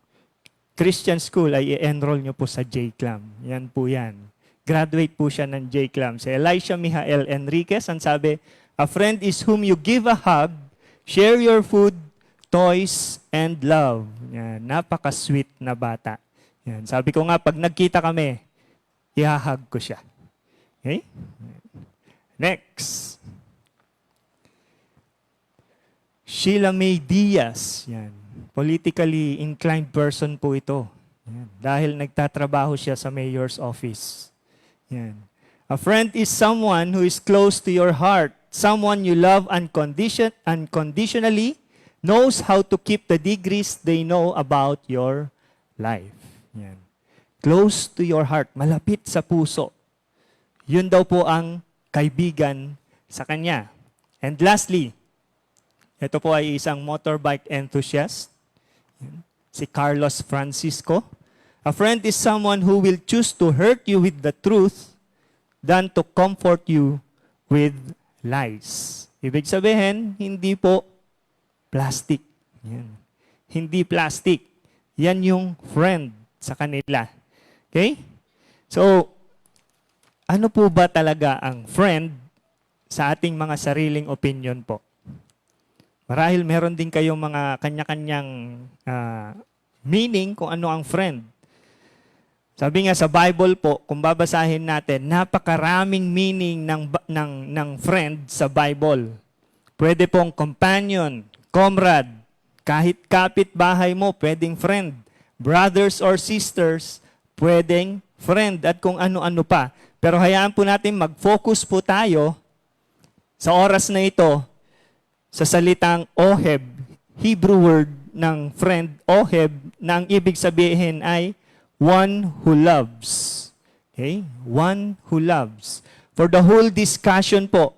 Christian school, ay i-enroll nyo po sa JCLAM. Yan po yan. Graduate po siya ng JCLAM. Si Elisha Mijael Enriquez, ang sabi, a friend is whom you give a hug, share your food, toys, and love. Yan. Napaka-sweet na bata. Yan. Sabi ko nga, pag nagkita kami, ihahag ko siya. Okay? Next. Sheila May Diaz. Yan. Politically inclined person po ito. Yan. Dahil nagtatrabaho siya sa mayor's office. Yan. A friend is someone who is close to your heart. Someone you love unconditionally, knows how to keep the degrees they know about your life. Yan. Close to your heart, malapit sa puso. Yun daw po ang kaibigan sa kanya. And lastly, ito po ay isang motorbike enthusiast, si Carlos Francisco. A friend is someone who will choose to hurt you with the truth than to comfort you with lies. Ibig sabihin, hindi po plastic. Yan. Hindi plastic. Yan yung friend sa kanila. Okay? So, ano po ba talaga ang friend sa ating mga sariling opinion po? Marahil meron din kayong mga kanya-kanyang meaning kung ano ang friend. Sabi nga sa Bible po, kung babasahin natin, napakaraming meaning ng friend sa Bible. Pwede pong companion, comrade, kahit kapit-bahay mo, pwedeng friend. Brothers or sisters, pwedeng friend, at kung ano-ano pa. Pero hayaan po natin mag-focus po tayo sa oras na ito sa salitang oheb, Hebrew word ng friend, oheb, na ang ibig sabihin ay one who loves. Okay? One who loves. For the whole discussion po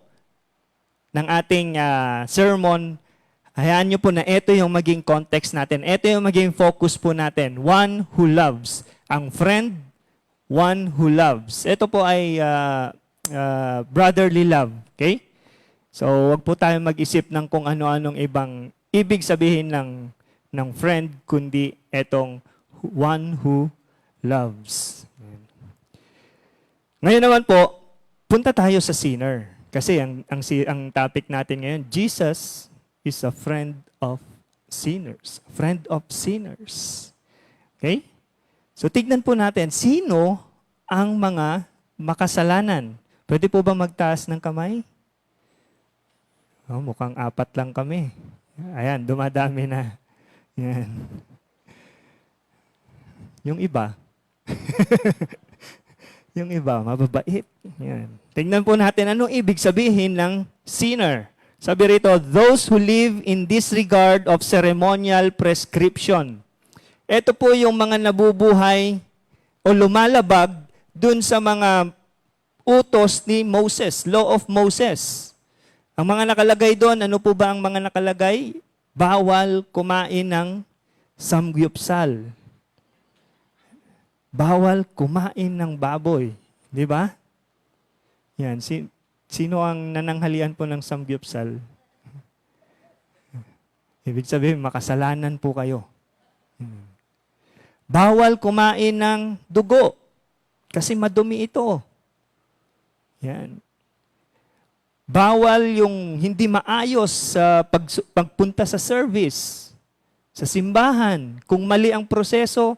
ng ating sermon, hayaan nyo po na ito yung maging context natin. Ito yung maging focus po natin. One who loves. Ang friend, one who loves. Ito po ay brotherly love. Okay? So, wag po tayo mag-isip ng kung ano-anong ibang ibig sabihin ng friend, kundi etong one who loves. Ngayon naman po, punta tayo sa sinner. Kasi ang topic natin ngayon, Jesus is a friend of sinners. Friend of sinners. Okay? So, tignan po natin, sino ang mga makasalanan? Pwede po ba magtaas ng kamay? Oh, mukhang 4 lang kami. Ayan, dumadami na. Yan. Yung iba, yung iba, mababait. Yan. Tingnan po natin anong ibig sabihin ng sinner. Sabi rito, those who live in disregard of ceremonial prescription. Ito po yung mga nabubuhay o lumalabag dun sa mga utos ni Moses, law of Moses. Ang mga nakalagay doon, ano po ba ang mga nakalagay? Bawal kumain ng samgyupsal. Bawal kumain ng baboy. Di ba? Yan. Sino ang nananghalian po ng samgyupsal? Ibig sabihin, makasalanan po kayo. Bawal kumain ng dugo. Kasi madumi ito. Yan. Bawal yung hindi maayos sa pagpunta sa service, sa simbahan. Kung mali ang proseso,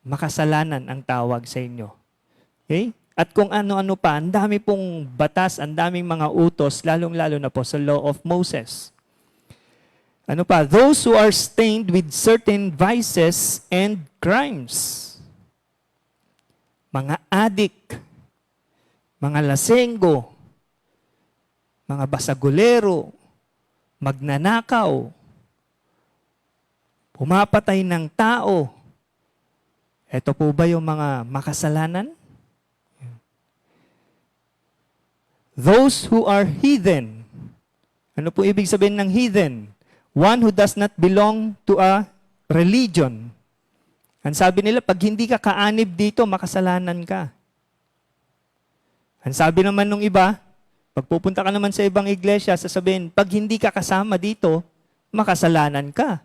makasalanan ang tawag sa inyo. Okay? At kung ano-ano pa, ang dami pong batas, ang daming mga utos, lalong-lalo na po sa law of Moses. Ano pa? Those who are stained with certain vices and crimes. mga adik, mga lasenggo, mga basagulero, magnanakaw, pumapatay ng tao. Ito po ba yung mga makasalanan? Those who are heathen. Ano po ibig sabihin ng heathen? One who does not belong to a religion. Ang sabi nila, pag hindi ka kaanib dito, makasalanan ka. Ang sabi naman nung iba, pag pupunta ka naman sa ibang iglesia, sasabihin, pag hindi ka kasama dito, makasalanan ka.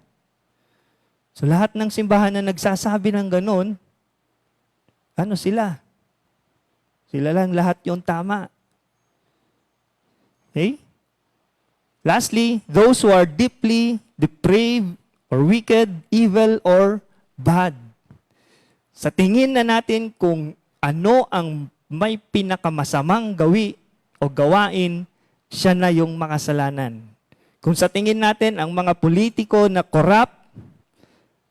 So lahat ng simbahan na nagsasabi ng ganun, ano sila? Sila lang lahat yung tama. Okay? Lastly, those who are deeply depraved or wicked, evil, or bad. Sa tingin na natin kung ano ang may pinakamasamang gawi o gawain, siya na yung makasalanan. Kung sa tingin natin ang mga politiko na corrupt,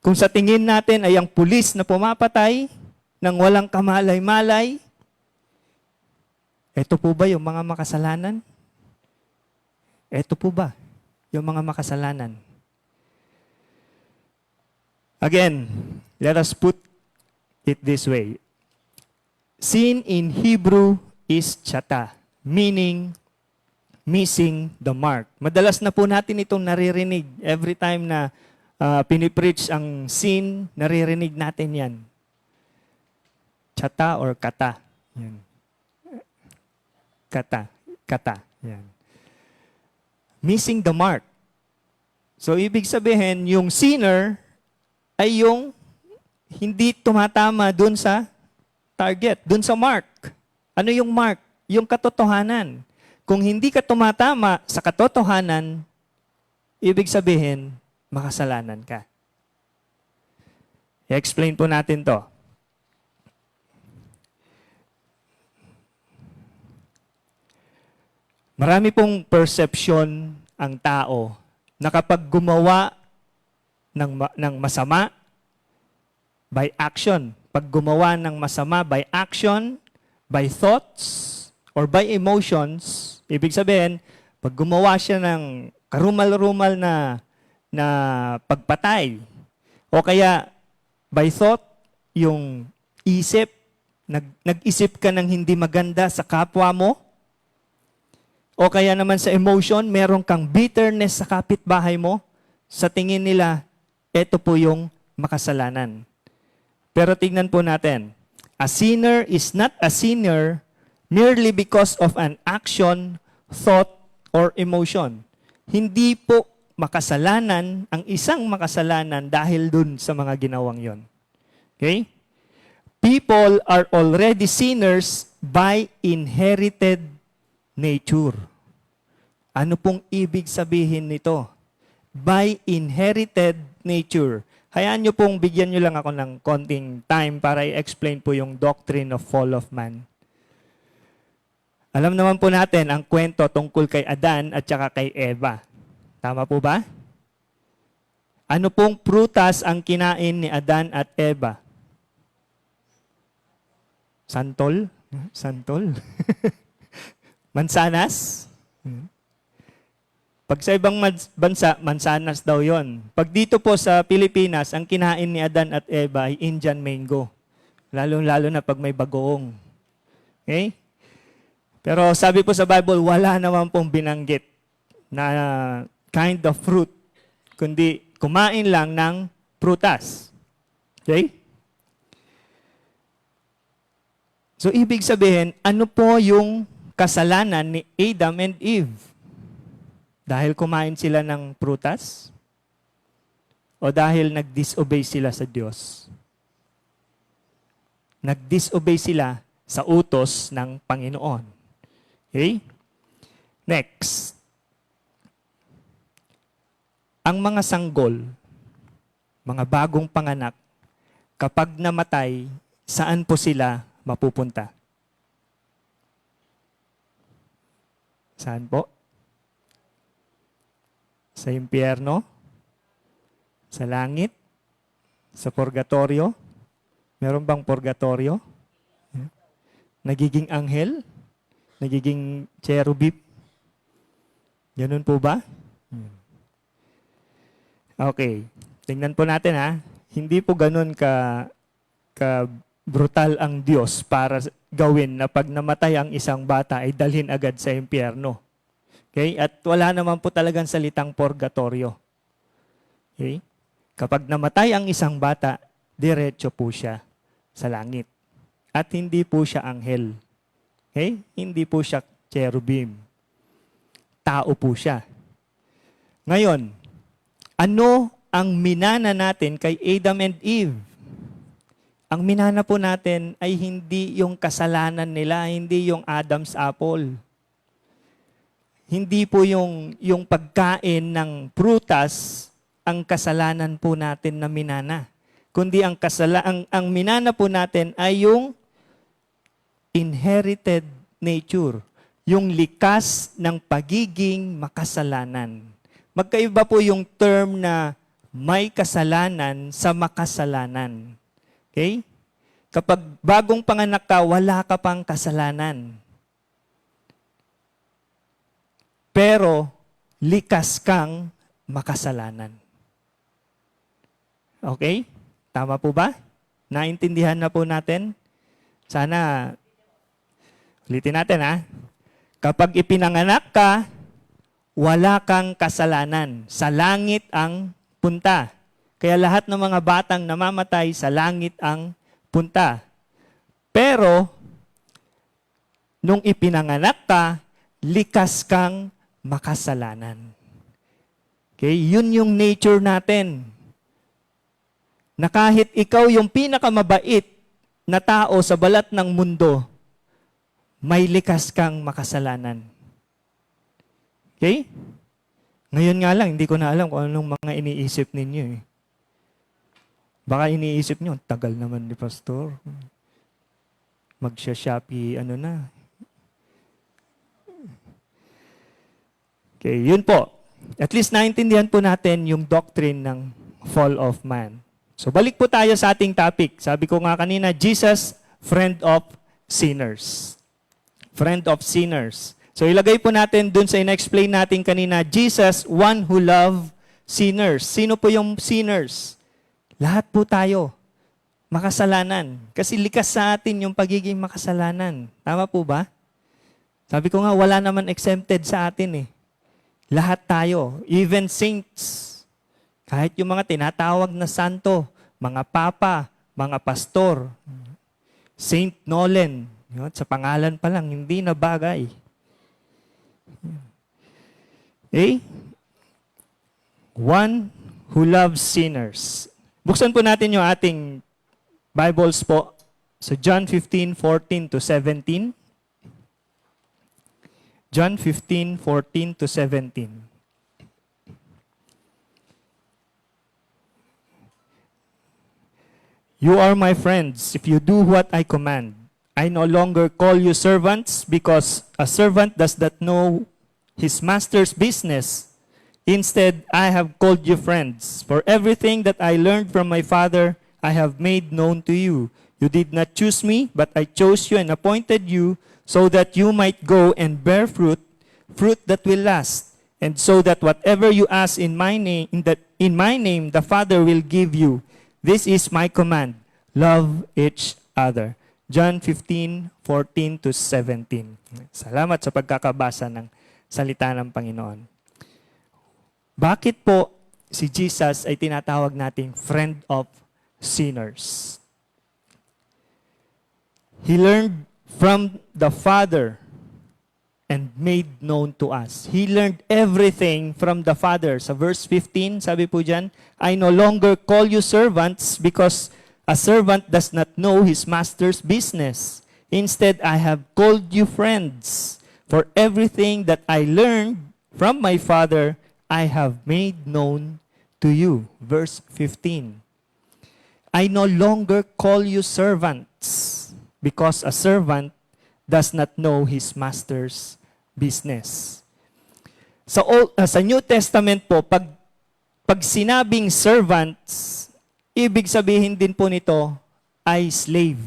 kung sa tingin natin ay ang pulis na pumapatay ng walang kamalay-malay, ito po ba yung mga makasalanan? Ito po ba yung mga makasalanan? Again, let us put it this way. Sin in Hebrew is chata, meaning missing the mark. Madalas na po natin itong naririnig. Every time na pinipreach ang sin, naririnig natin yan. Chata or kata. Yan. Kata. Yan. Missing the mark. So, ibig sabihin, yung sinner ay yung hindi tumatama dun sa target, dun sa mark. Ano yung mark? Yung katotohanan. Kung hindi ka tumatama sa katotohanan, ibig sabihin, makasalanan ka. I-explain po natin to. Marami pong perception ang tao na kapag gumawa ng masama, by action. Pag gumawa ng masama by action, by thoughts, or by emotions, ibig sabihin, pag gumawa siya ng karumal-rumal na pagpatay, o kaya by thought, yung isip, nag-isip ka ng hindi maganda sa kapwa mo, o kaya naman sa emotion, meron kang bitterness sa kapitbahay mo, sa tingin nila, ito po yung makasalanan. Pero tingnan po natin, a sinner is not a sinner merely because of an action, thought, or emotion. Hindi po makasalanan ang isang makasalanan dahil dun sa mga ginawang yon. Okay? People are already sinners by inherited nature. Ano pong ibig sabihin nito? By inherited nature. Hayaan nyo pong bigyan nyo lang ako ng konting time para i-explain po yung doctrine of fall of man. Alam naman po natin ang kwento tungkol kay Adan at saka kay Eva. Tama po ba? Ano pong prutas ang kinain ni Adan at Eva? Santol? Santol? Mansanas? Pag sa ibang bansa, mansanas daw yon. Pag dito po sa Pilipinas, ang kinain ni Adan at Eva ay Indian mango. Lalo-lalo na pag may bagoong. Okay? Pero sabi po sa Bible, wala naman pong binanggit na kind of fruit, kundi kumain lang ng prutas. Okay? So, ibig sabihin, ano po yung kasalanan ni Adam and Eve? Dahil kumain sila ng prutas? O dahil nag-disobey sila sa Diyos? Nag-disobey sila sa utos ng Panginoon. Okay? Next. Ang mga sanggol, mga bagong panganak, kapag namatay, saan po sila mapupunta? Saan po? Sa impyerno? Sa langit? Sa purgatorio? Meron bang purgatorio? Nagiging anghel? Nagiging cherubim? Ganun po ba? Okay. Tingnan po natin ha. Hindi po ganun ka brutal ang Diyos para gawin na pag namatay ang isang bata ay dalhin agad sa impyerno. Okay? At wala naman po talagang salitang purgatorio. Okay? Kapag namatay ang isang bata, diretso po siya sa langit. At hindi po siya anghel. Okay? Hindi po siya cherubim. Tao po siya. Ngayon, ano ang minana natin kay Adam and Eve? Ang minana po natin ay hindi yung kasalanan nila, hindi yung Adam's apple. Hindi po yung pagkain ng prutas ang kasalanan po natin na minana. Kundi ang minana po natin ay yung inherited nature, yung likas ng pagiging makasalanan. Magkaiba po yung term na may kasalanan sa makasalanan. Okay? Kapag bagong panganak ka, wala ka pang kasalanan. Pero, likas kang makasalanan. Okay? Tama po ba? Naintindihan na po natin? Sana, ulitin natin ha. Kapag ipinanganak ka, wala kang kasalanan. Sa langit ang punta. Kaya lahat ng mga batang namamatay sa langit ang punta. Pero, nung ipinanganak ka, likas kang makasalanan. Okay? Yun yung nature natin. Na kahit ikaw yung pinakamabait na tao sa balat ng mundo, may likas kang makasalanan. Okay? Ngayon nga lang, hindi ko na alam kung anong mga iniisip ninyo eh. Baka iniisip nyo, tagal naman ni Pastor. Magsha-Shopee, ano na. Okay, yun po. At least naintindihan po natin yung doctrine ng fall of man. So balik po tayo sa ating topic. Sabi ko nga kanina, Jesus, friend of sinners. Friend of sinners. So ilagay po natin dun sa in-explain natin kanina, Jesus, one who love sinners. Sino po yung sinners? Lahat po tayo. Makasalanan. Kasi likas sa atin yung pagiging makasalanan. Tama po ba? Sabi ko nga, wala naman exempted sa atin eh. Lahat tayo. Even saints. Kahit yung mga tinatawag na santo, mga papa, mga pastor. Saint Nolan. Yun, sa pangalan pa lang, hindi na bagay. Okay? One who loves sinners. Buksan po natin yung ating Bibles po sa John 15:14 to 17. John 15:14 to 17. You are my friends if you do what I command. I no longer call you servants because a servant does not know his master's business. Instead, I have called you friends. For everything that I learned from my Father, I have made known to you. You did not choose me, but I chose you and appointed you so that you might go and bear fruit, fruit that will last. And so that whatever you ask in my name, the Father will give you. This is my command. Love each other. John 15:14 to 17. Salamat sa pagkakabasa ng salita ng Panginoon. Bakit po si Jesus ay tinatawag nating friend of sinners? He learned from the Father and made known to us. He learned everything from the Father. Sa verse 15, sabi po dyan, I no longer call you servants because a servant does not know his master's business. Instead, I have called you friends. For everything that I learned from my Father, I have made known to you. Verse 15. I no longer call you servants because a servant does not know his master's business. Sa New Testament po, pag sinabing servants, ibig sabihin din po nito ay slave.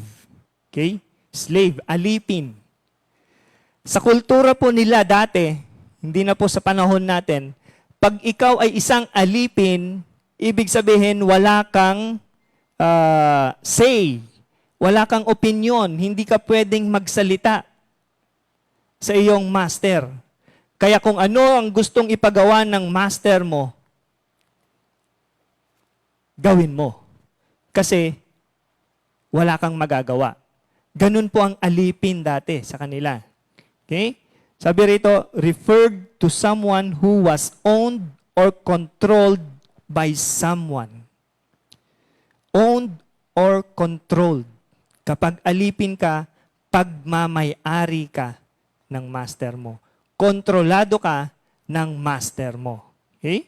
Okay? Slave, alipin. Sa kultura po nila dati, hindi na po sa panahon natin, pag ikaw ay isang alipin, ibig sabihin wala kang say, wala kang opinion, hindi ka pwedeng magsalita sa iyong master. Kaya kung ano ang gustong ipagawa ng master mo, gawin mo. Kasi wala kang magagawa. Ganun po ang alipin dati sa kanila. Okay? Sabi rito, referred to someone who was owned or controlled by someone. Owned or controlled. Kapag alipin ka, pagmamay-ari ka ng master mo. Kontrolado ka ng master mo. Okay?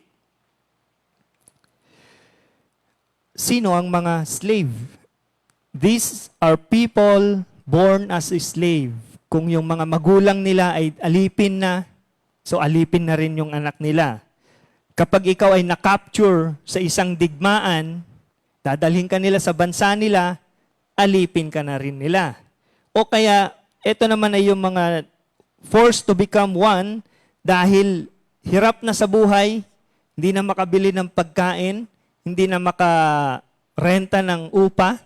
Sino ang mga slave? These are people born as a slave. Kung yung mga magulang nila ay alipin na, so alipin na rin yung anak nila. Kapag ikaw ay na-capture sa isang digmaan, dadalhin ka nila sa bansa nila, alipin ka na rin nila. O kaya, ito naman ay yung mga forced to become one dahil hirap na sa buhay, hindi na makabili ng pagkain, hindi na makarenta ng upa,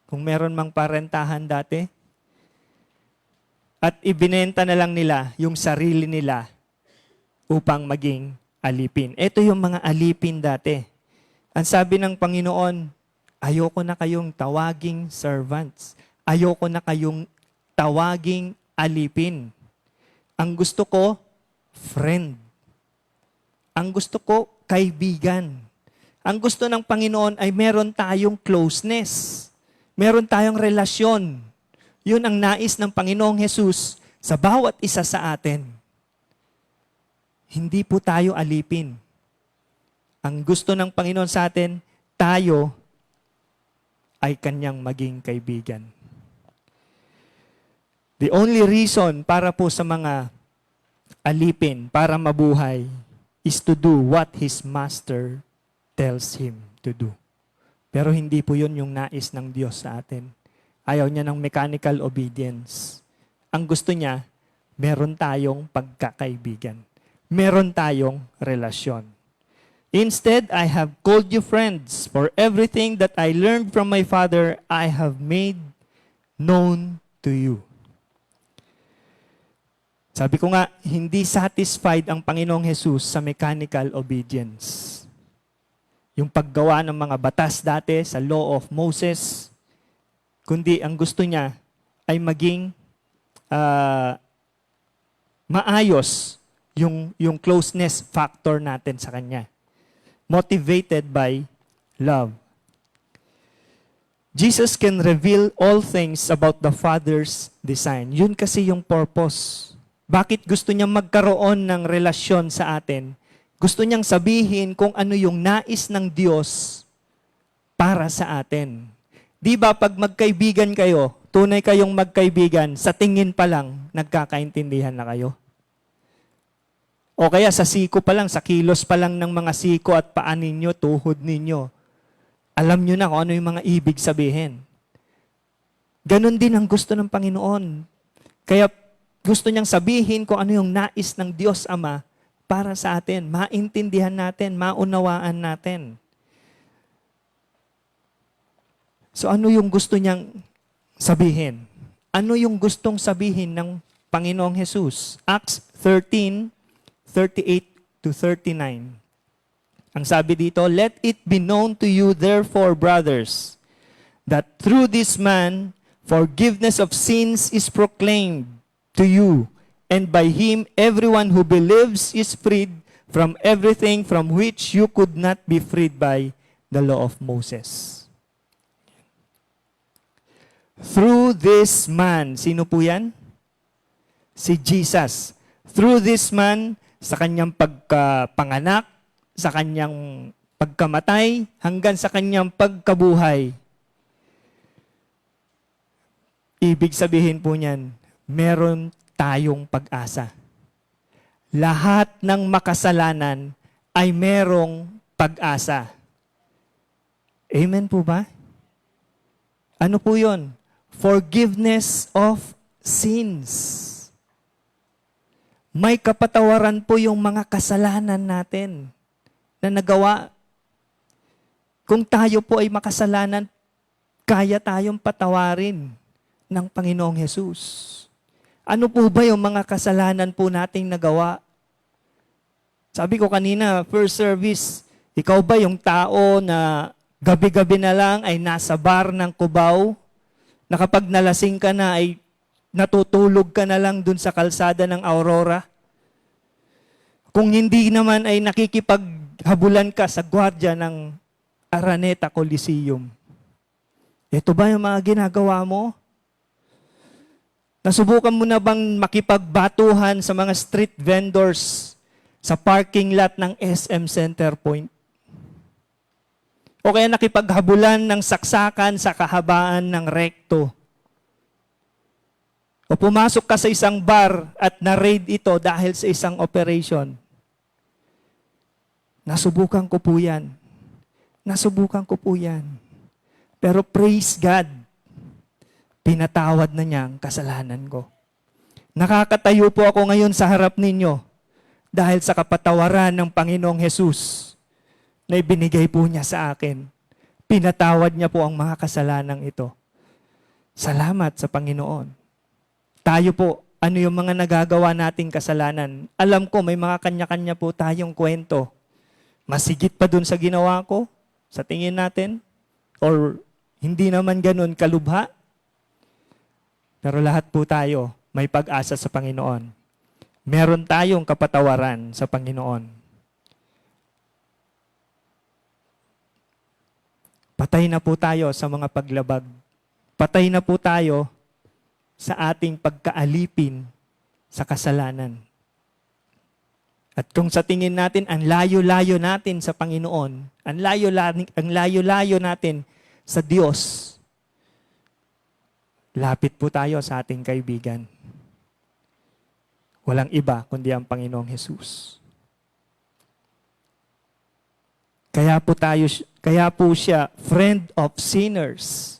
kung meron mang parentahan dati. At ibinenta na lang nila yung sarili nila upang maging alipin. Ito yung mga alipin dati. Ang sabi ng Panginoon, ayoko na kayong tawaging servants. Ayoko na kayong tawaging alipin. Ang gusto ko, friend. Ang gusto ko, kaibigan. Ang gusto ng Panginoon ay meron tayong closeness. Meron tayong relasyon. Yun ang nais ng Panginoong Hesus sa bawat isa sa atin. Hindi po tayo alipin. Ang gusto ng Panginoon sa atin, tayo ay kanyang maging kaibigan. The only reason para po sa mga alipin, para mabuhay, is to do what his master tells him to do. Pero hindi po yun yung nais ng Diyos sa atin. Ayaw niya ng mechanical obedience. Ang gusto niya, meron tayong pagkakaibigan. Meron tayong relasyon. Instead, I have called you friends, for everything that I learned from my Father, I have made known to you. Sabi ko nga, hindi satisfied ang Panginoong Hesus sa mechanical obedience. Yung paggawa ng mga batas dati sa Law of Moses, kundi ang gusto niya ay maging maayos yung closeness factor natin sa Kanya. Motivated by love. Jesus can reveal all things about the Father's design. Yun kasi yung purpose. Bakit gusto niya magkaroon ng relasyon sa atin? Gusto niyang sabihin kung ano yung nais ng Diyos para sa atin. Di ba pag magkaibigan kayo, tunay kayong magkaibigan, sa tingin pa lang, nagkakaintindihan na kayo? O kaya sa siko pa lang, sa kilos pa lang ng mga siko at paa ninyo, tuhod ninyo, alam nyo na kung ano yung mga ibig sabihin. Ganon din ang gusto ng Panginoon. Kaya gusto niyang sabihin kung ano yung nais ng Diyos Ama para sa atin, maintindihan natin, maunawaan natin. So ano yung gusto niyang sabihin? Ano yung gustong sabihin ng Panginoong Hesus? Acts 13:38-39. Ang sabi dito, let it be known to you therefore, brothers, that through this man, forgiveness of sins is proclaimed to you, and by him everyone who believes is freed from everything from which you could not be freed by the law of Moses. Through this man, sino po yan? Si Jesus. Through this man, sa kanyang pagkapanganak, sa kanyang pagkamatay, hanggang sa kanyang pagkabuhay. Ibig sabihin po niyan, meron tayong pag-asa. Lahat ng makasalanan ay merong pag-asa. Amen po ba? Ano po yun? Forgiveness of sins. May kapatawaran po yung mga kasalanan natin na nagawa. Kung tayo po ay makasalanan, kaya tayong patawarin ng Panginoong Hesus. Ano po ba yung mga kasalanan po nating nagawa? Sabi ko kanina, first service, ikaw ba yung tao na gabi-gabi na lang ay nasa bar ng Cubao, na kapag nalasing ka na ay natutulog ka na lang dun sa kalsada ng Aurora? Kung hindi naman ay nakikipaghabulan ka sa gwardya ng Araneta Coliseum. Ito ba yung mga ginagawa mo? Nasubukan mo na bang makipagbatuhan sa mga street vendors sa parking lot ng SM Center Point? O kaya nakipaghabulan ng saksakan sa kahabaan ng rekto? O pumasok ka sa isang bar at na-raid ito dahil sa isang operation? Nasubukan ko po yan. Nasubukan ko po yan. Pero praise God, pinatawad na niya ang kasalanan ko. Nakakatayo po ako ngayon sa harap ninyo dahil sa kapatawaran ng Panginoong Hesus na ibinigay po niya sa akin. Pinatawad niya po ang mga kasalanang ito. Salamat sa Panginoon. Tayo po, ano yung mga nagagawa nating kasalanan? Alam ko, may mga kanya-kanya po tayong kwento. Masigit pa dun sa ginawa ko, sa tingin natin, or hindi naman ganun kalubha. Pero lahat po tayo may pag-asa sa Panginoon. Meron tayong kapatawaran sa Panginoon. Patay na po tayo sa mga paglabag. Patay na po tayo sa ating pagkaalipin sa kasalanan. At kung sa tingin natin, ang layo-layo natin sa Panginoon, ang layo-layo natin sa Diyos, lapit po tayo sa ating kaibigan. Walang iba kundi ang Panginoong Hesus. Kaya po siya friend of sinners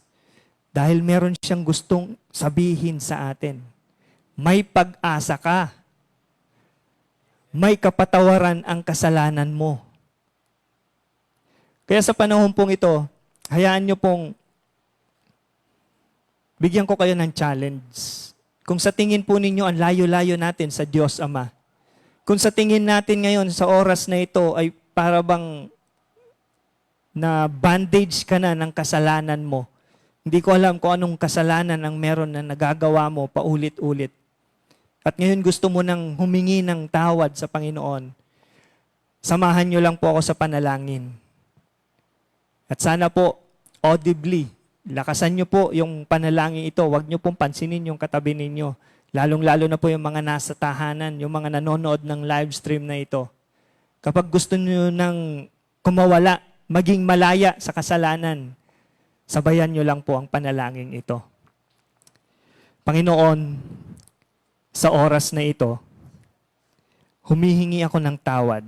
dahil meron siyang gustong sabihin sa atin. May pag-asa ka. May kapatawaran ang kasalanan mo. Kaya sa panahon pong ito, hayaan nyo pong bigyan ko kayo ng challenge. Kung sa tingin po ninyo ang layo-layo natin sa Diyos Ama, kung sa tingin natin ngayon sa oras na ito ay para bang na bandage ka na ng kasalanan mo, hindi ko alam kung anong kasalanan ang meron na nagagawa mo paulit-ulit. At ngayon gusto mo nang humingi ng tawad sa Panginoon, samahan nyo lang po ako sa panalangin. At sana po, audibly, lakasan nyo po yung panalangin ito. Huwag nyo pong pansinin yung katabi ninyo. Lalong-lalo na po yung mga nasa tahanan, yung mga nanonood ng live stream na ito. Kapag gusto nyo nang kumawala, maging malaya sa kasalanan, sabayan nyo lang po ang panalangin ito. Panginoon, sa oras na ito, humihingi ako ng tawad.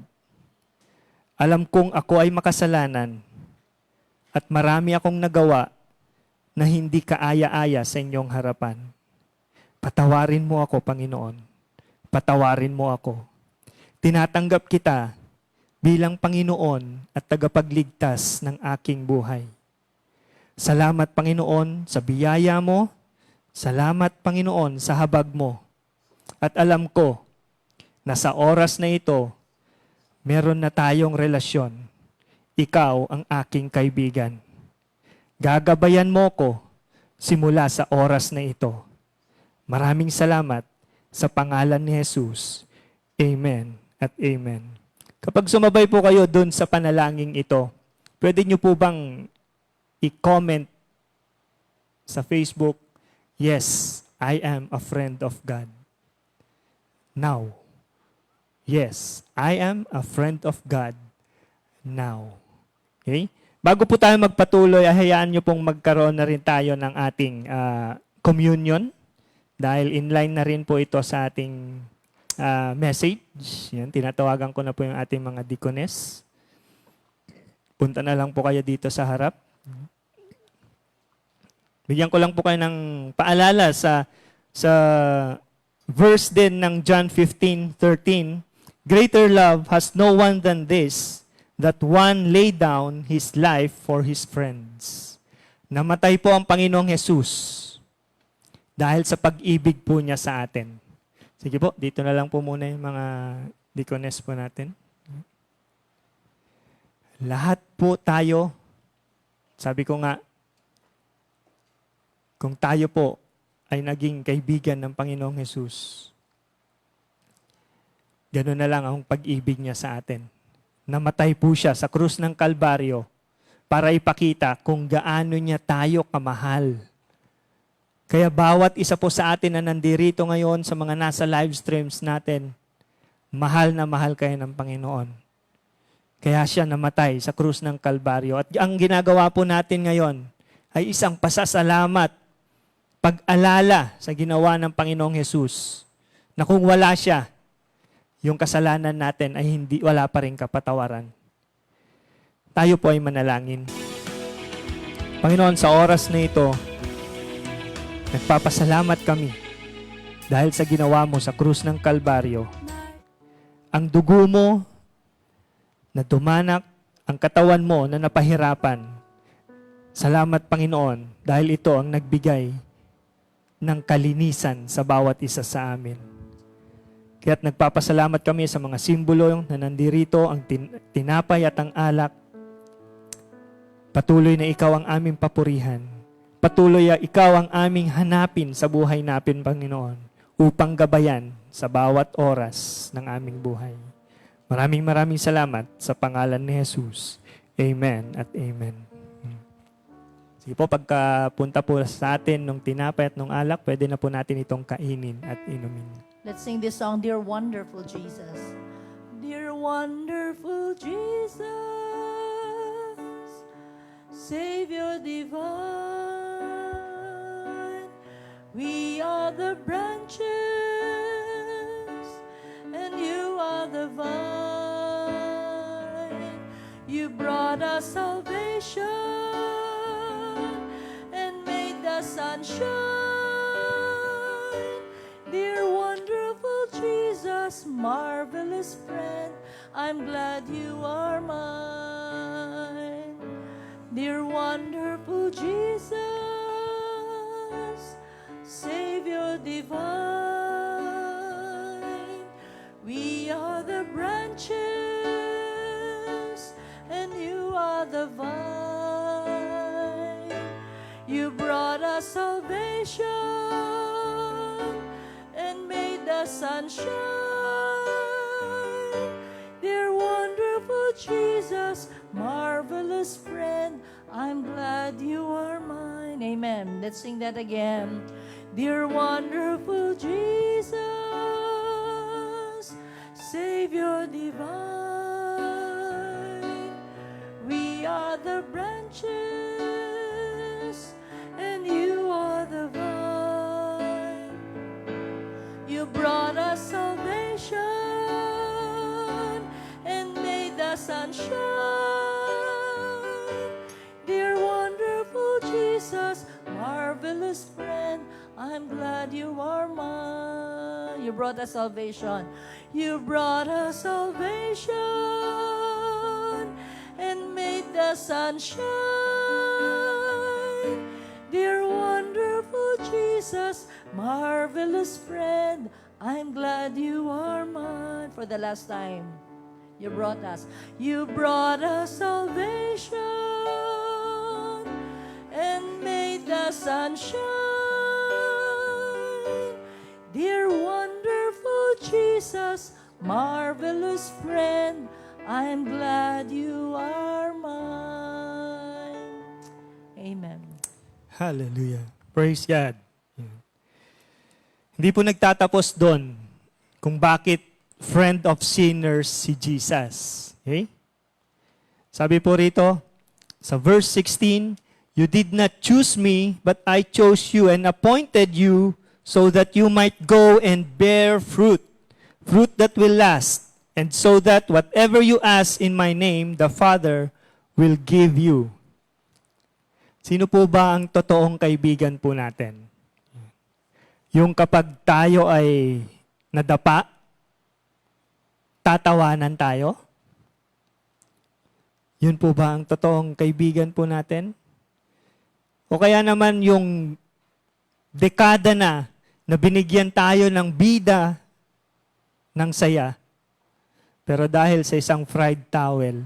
Alam kong ako ay makasalanan at marami akong nagawa na hindi kaaya-aya sa inyong harapan. Patawarin mo ako, Panginoon. Patawarin mo ako. Tinatanggap kita bilang Panginoon at tagapagligtas ng aking buhay. Salamat, Panginoon, sa biyaya mo. Salamat, Panginoon, sa habag mo. At alam ko na sa oras na ito, meron na tayong relasyon. Ikaw ang aking kaibigan. Gagabayan mo ko simula sa oras na ito. Maraming salamat sa pangalan ni Jesus. Amen at amen. Kapag sumabay po kayo dun sa panalangin ito, pwede nyo po bang i-comment sa Facebook, "Yes, I am a friend of God." Now. Yes, I am a friend of God now. Okay? Bago po tayo magpatuloy, hayaan nyo pong magkaroon na rin tayo ng ating communion dahil inline na rin po ito sa ating message. Yan, tinatawagan ko na po yung ating mga deaconess. Punta na lang po kayo dito sa harap. Bigyan ko lang po kayo ng paalala sa verse din ng John 15:13. Greater love has no one than this, that one lay down his life for his friends. Namatay po ang Panginoong Jesus dahil sa pag-ibig po niya sa atin. Sige po, dito na lang po muna yung mga deaconess po natin. Lahat po tayo, sabi ko nga, kung tayo po ay naging kaibigan ng Panginoong Jesus, gano'n na lang ang pag-ibig niya sa atin. Namatay po siya sa krus ng Kalbaryo para ipakita kung gaano niya tayo kamahal. Kaya bawat isa po sa atin na nandirito ngayon sa mga nasa live streams natin, mahal na mahal kayo ng Panginoon. Kaya siya namatay sa krus ng Kalbaryo. At ang ginagawa po natin ngayon ay isang pasasalamat, pag-alala sa ginawa ng Panginoong Jesus na kung wala siya, yung kasalanan natin ay wala pa rin kapatawaran. Tayo po ay manalangin. Panginoon, sa oras na ito, nagpapasalamat kami dahil sa ginawa mo sa krus ng Kalbaryo. Ang dugo mo na dumanak, ang katawan mo na napahirapan. Salamat, Panginoon, dahil ito ang nagbigay ng kalinisan sa bawat isa sa amin. Kaya't nagpapasalamat kami sa mga simbolo na nandirito, ang tinapay at ang alak. Patuloy na ikaw ang aming papurihan. Patuloy na ikaw ang aming hanapin sa buhay natin, Panginoon, upang gabayan sa bawat oras ng aming buhay. Maraming salamat sa pangalan ni Jesus. Amen at amen. Sige po, pagkapunta po sa atin nung tinapay at nung alak, pwede na po natin itong kainin at inumin. Let's sing this song, Dear Wonderful Jesus. Dear Wonderful Jesus, Savior divine, we are the branches, and you are the vine. You brought us salvation and made the sun shine. Dear wonderful Jesus, marvelous friend, I'm glad you are mine. Dear wonderful Jesus, Savior divine, we are the branches, and you are the vine. You brought us salvation and made the sun shine. Dear wonderful Jesus, marvelous friend, I'm glad you are mine. Amen. Let's sing that again. Dear wonderful Jesus, Savior divine, we are the branches, and you are the vine. You brought us salvation and made the sun shine. Dear wonderful Jesus, marvelous friend, I'm glad you are mine. You brought us salvation. You brought us salvation and made the sun shine. Dear wonderful Jesus, marvelous friend, I'm glad you are mine. For the last time, you brought us salvation and made the sun shine. Dear wonderful Jesus, marvelous friend, I'm glad you are mine. Amen. Hallelujah. Praise God. Hindi po nagtatapos doon kung bakit friend of sinners si Jesus. Okay? Sabi po rito, sa verse 16, you did not choose me, but I chose you and appointed you so that you might go and bear fruit, fruit that will last, and so that whatever you ask in my name, the Father will give you. Sino po ba ang totoong kaibigan po natin? Yung kapag tayo ay nadapa, tatawanan tayo? Yun po ba ang totoong kaibigan po natin? O kaya naman yung dekada na binigyan tayo ng bida ng saya, pero dahil sa isang fried towel,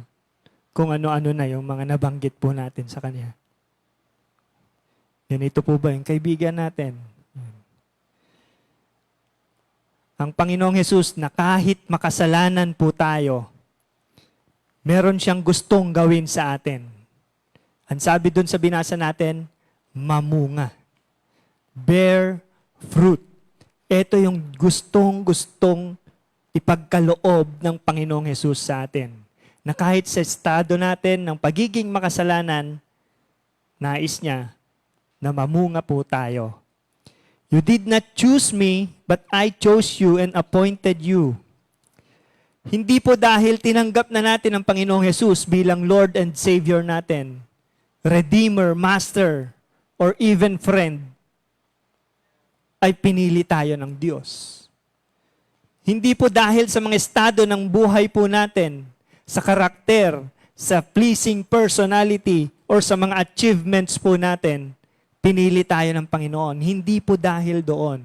kung ano-ano na yung mga nabanggit po natin sa Kanya. Yan, ito po ba yung kaibigan natin? Ang Panginoong Hesus na kahit makasalanan po tayo, meron siyang gustong gawin sa atin. Ang sabi dun sa binasa natin, mamunga. Bear fruit. Ito yung gustong ipagkaloob ng Panginoong Hesus sa atin. Na kahit sa estado natin ng pagiging makasalanan, nais niya na mamunga po tayo. You did not choose me, but I chose you and appointed you. Hindi po dahil tinanggap na natin ang Panginoong Hesus bilang Lord and Savior natin, Redeemer, Master, or even friend, ay pinili tayo ng Diyos. Hindi po dahil sa mga estado ng buhay po natin, sa karakter, sa pleasing personality, or sa mga achievements po natin, pinili tayo ng Panginoon. Hindi po dahil doon.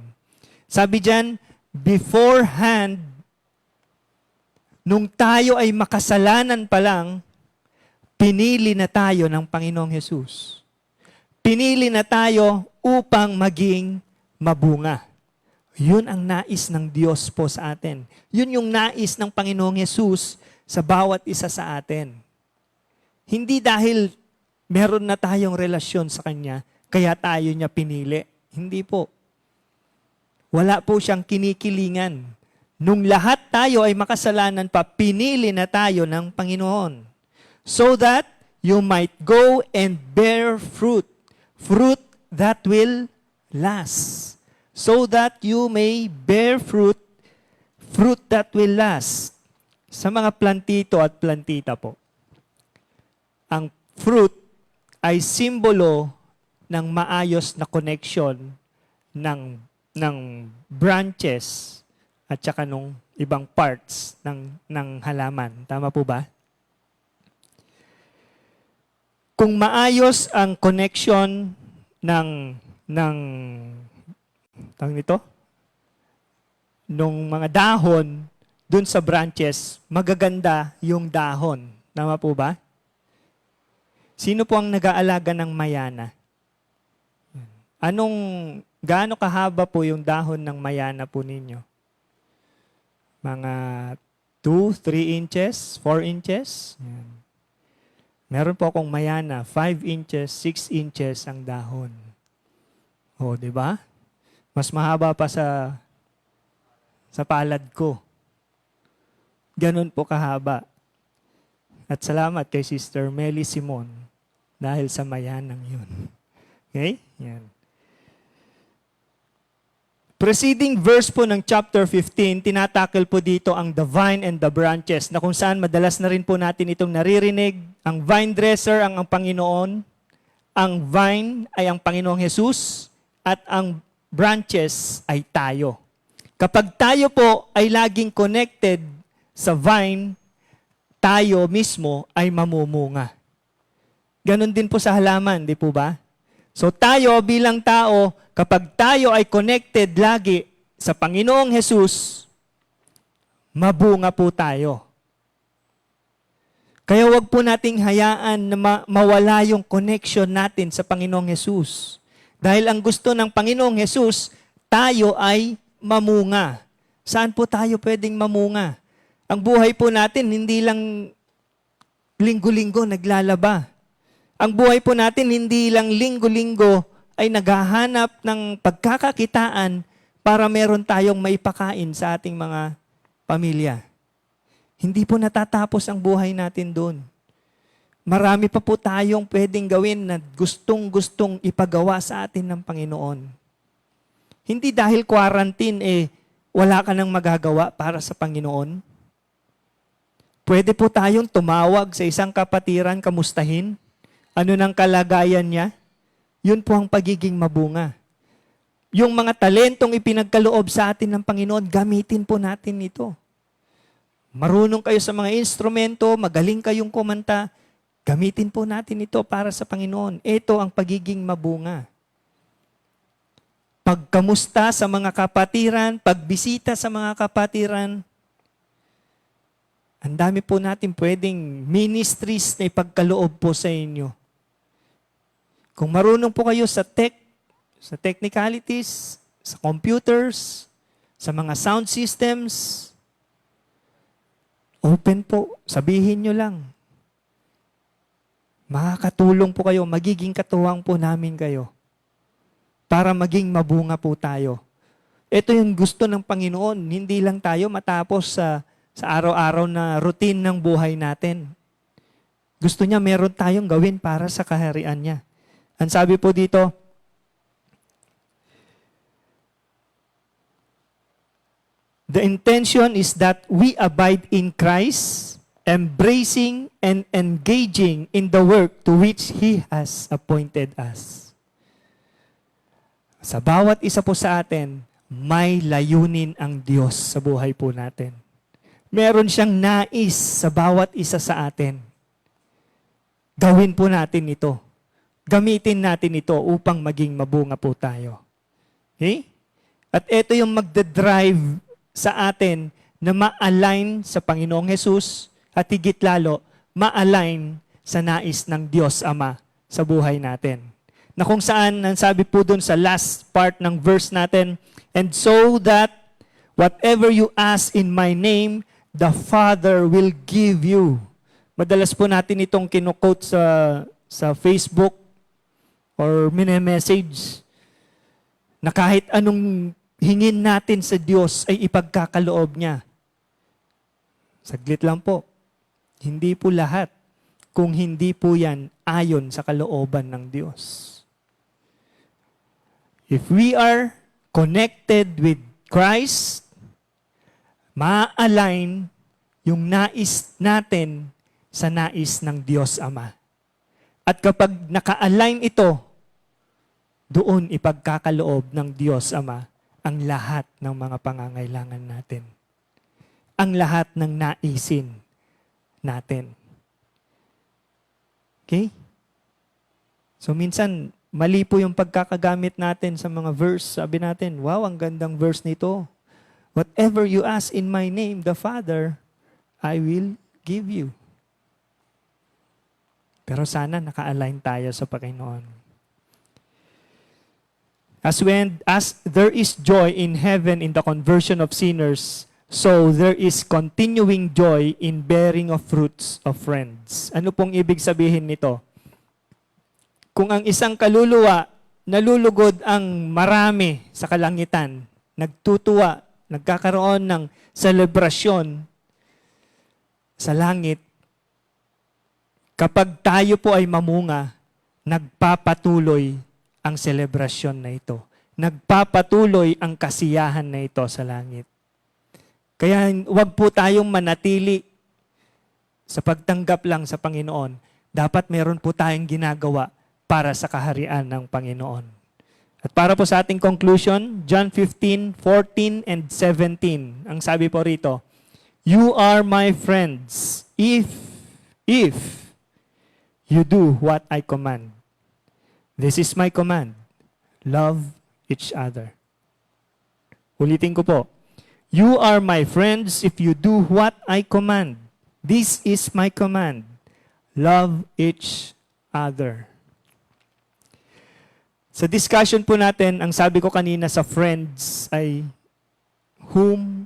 Sabi diyan, beforehand, nung tayo ay makasalanan pa lang, pinili na tayo ng Panginoong Hesus. Pinili na tayo upang maging mabunga. Yun ang nais ng Diyos po sa atin. Yun yung nais ng Panginoong Hesus sa bawat isa sa atin. Hindi dahil meron na tayong relasyon sa Kanya, kaya tayo niya pinili. Hindi po. Wala po siyang kinikilingan. Nung lahat tayo ay makasalanan pa, pinili na tayo ng Panginoon. So that you might go and bear fruit. Fruit that will last. So that you may bear fruit. Fruit that will last. Sa mga plantito at plantita po, ang fruit ay simbolo ng maayos na connection ng branches at saka nung ibang parts ng halaman. Tama po ba? Kung maayos ang connection ng tawag nito, nung mga dahon dun sa branches, magaganda yung dahon. Tama po ba? Sino po ang nag-aalaga ng mayana? Gaano kahaba po yung dahon ng mayana po ninyo? Mga 2, 3 inches, 4 inches? Yan. Meron po akong mayana, 5 inches, 6 inches ang dahon. O, di ba? Mas mahaba pa sa palad ko. Ganun po kahaba. At salamat kay Sister Melly Simon dahil sa mayanang yun. Okay? Yan. Preceding verse po ng chapter 15, tinatakil po dito ang the vine and the branches, na kung saan madalas na rin po natin itong naririnig. Ang vine dresser ang Panginoon, ang vine ay ang Panginoong Hesus, at ang branches ay tayo. Kapag tayo po ay laging connected sa vine, tayo mismo ay mamumunga. Ganon din po sa halaman, di po ba? So tayo bilang tao, kapag tayo ay connected lagi sa Panginoong Hesus, mabunga po tayo. Kaya wag po nating hayaan na mawala yung connection natin sa Panginoong Hesus. Dahil ang gusto ng Panginoong Hesus, tayo ay mamunga. Saan po tayo pwedeng mamunga? Ang buhay po natin, hindi lang linggo-linggo naglalaba. Ang buhay po natin, hindi lang linggo-linggo ay naghahanap ng pagkakakitaan para meron tayong maipakain sa ating mga pamilya. Hindi po natatapos ang buhay natin doon. Marami pa po tayong pwedeng gawin na gustong-gustong ipagawa sa atin ng Panginoon. Hindi dahil quarantine, wala ka nang magagawa para sa Panginoon. Pwede po tayong tumawag sa isang kapatiran, kamustahin. Ano nang kalagayan niya? Yun po ang pagiging mabunga. Yung mga talentong ipinagkaloob sa atin ng Panginoon, gamitin po natin ito. Marunong kayo sa mga instrumento, magaling kayong kumanta, gamitin po natin ito para sa Panginoon. Ito ang pagiging mabunga. Pagkamusta sa mga kapatiran, pagbisita sa mga kapatiran, ang dami po natin pwedeng ministries na ipagkaloob po sa inyo. Kung marunong po kayo sa technicalities, sa computers, sa mga sound systems, open po, sabihin nyo lang. Makakatulong po kayo, magiging katuwang po namin kayo para maging mabunga po tayo. Ito yung gusto ng Panginoon, hindi lang tayo matapos sa araw-araw na routine ng buhay natin. Gusto niya meron tayong gawin para sa kaharian niya. Ang sabi po dito, the intention is that we abide in Christ, embracing and engaging in the work to which He has appointed us. Sa bawat isa po sa atin, may layunin ang Diyos sa buhay po natin. Meron siyang nais sa bawat isa sa atin. Gawin po natin ito. Gamitin natin ito upang maging mabunga po tayo. Okay? At ito yung magdadrive sa atin na ma-align sa Panginoong Hesus at higit lalo, ma-align sa nais ng Diyos Ama sa buhay natin. Na kung saan, ang sabi po dun sa last part ng verse natin, and so that whatever you ask in my name, the Father will give you. Madalas po natin itong kino-quote sa Facebook or mini-message na kahit anong hingin natin sa Diyos ay ipagkakaloob niya. Saglit lang po. Hindi po lahat kung hindi po yan ayon sa kalooban ng Diyos. If we are connected with Christ, ma-align yung nais natin sa nais ng Diyos Ama. At kapag naka-align ito, doon ipagkakaloob ng Diyos Ama ang lahat ng mga pangangailangan natin. Ang lahat ng naisin natin. Okay? So minsan, mali po yung pagkakagamit natin sa mga verse. Sabi natin, wow, ang gandang verse nito. Whatever you ask in my name, the Father, I will give you. Pero sana naka-align tayo sa Panginoon. As there is joy in heaven in the conversion of sinners, so there is continuing joy in bearing of fruits of friends. Ano pong ibig sabihin nito? Kung ang isang kaluluwa nalulugod ang marami sa kalangitan, nagtutuwa, nagkakaroon ng selebrasyon sa langit, kapag tayo po ay mamunga, nagpapatuloy ang selebrasyon na ito. Nagpapatuloy ang kasiyahan na ito sa langit. Kaya huwag po tayong manatili sa pagtanggap lang sa Panginoon. Dapat meron po tayong ginagawa para sa kaharian ng Panginoon. At para po sa ating conclusion, John 15:14 and 17. Ang sabi po rito, you are my friends if you do what I command. This is my command. Love each other. Ulitin ko po. You are my friends if you do what I command. This is my command. Love each other. Sa discussion po natin, ang sabi ko kanina sa friends ay whom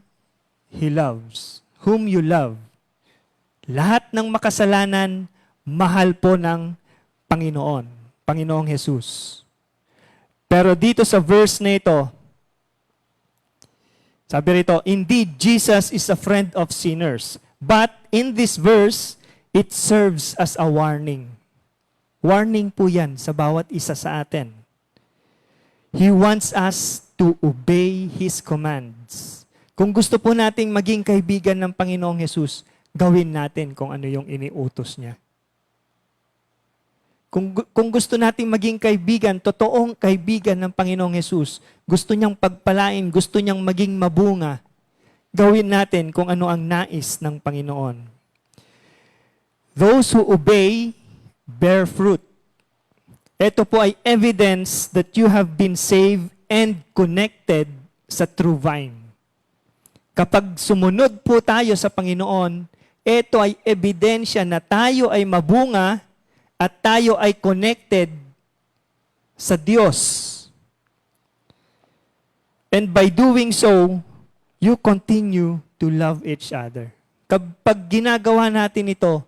He loves. Whom you love. Lahat ng makasalanan, mahal po ng Panginoon. Panginoong Jesus. Pero dito sa verse na ito, sabi rito, indeed, Jesus is a friend of sinners. But in this verse, it serves as a warning. Warning po yan sa bawat isa sa atin. He wants us to obey His commands. Kung gusto po nating maging kaibigan ng Panginoong Jesus, gawin natin kung ano yung iniutos niya. Kung gusto nating maging kaibigan, totoong kaibigan ng Panginoong Hesus, gusto niyang pagpalain, gusto niyang maging mabunga, gawin natin kung ano ang nais ng Panginoon. Those who obey bear fruit. Ito po ay evidence that you have been saved and connected sa true vine. Kapag sumunod po tayo sa Panginoon, ito ay ebidensya na tayo ay mabunga at tayo ay connected sa Diyos. And by doing so, you continue to love each other. Kapag ginagawa natin ito,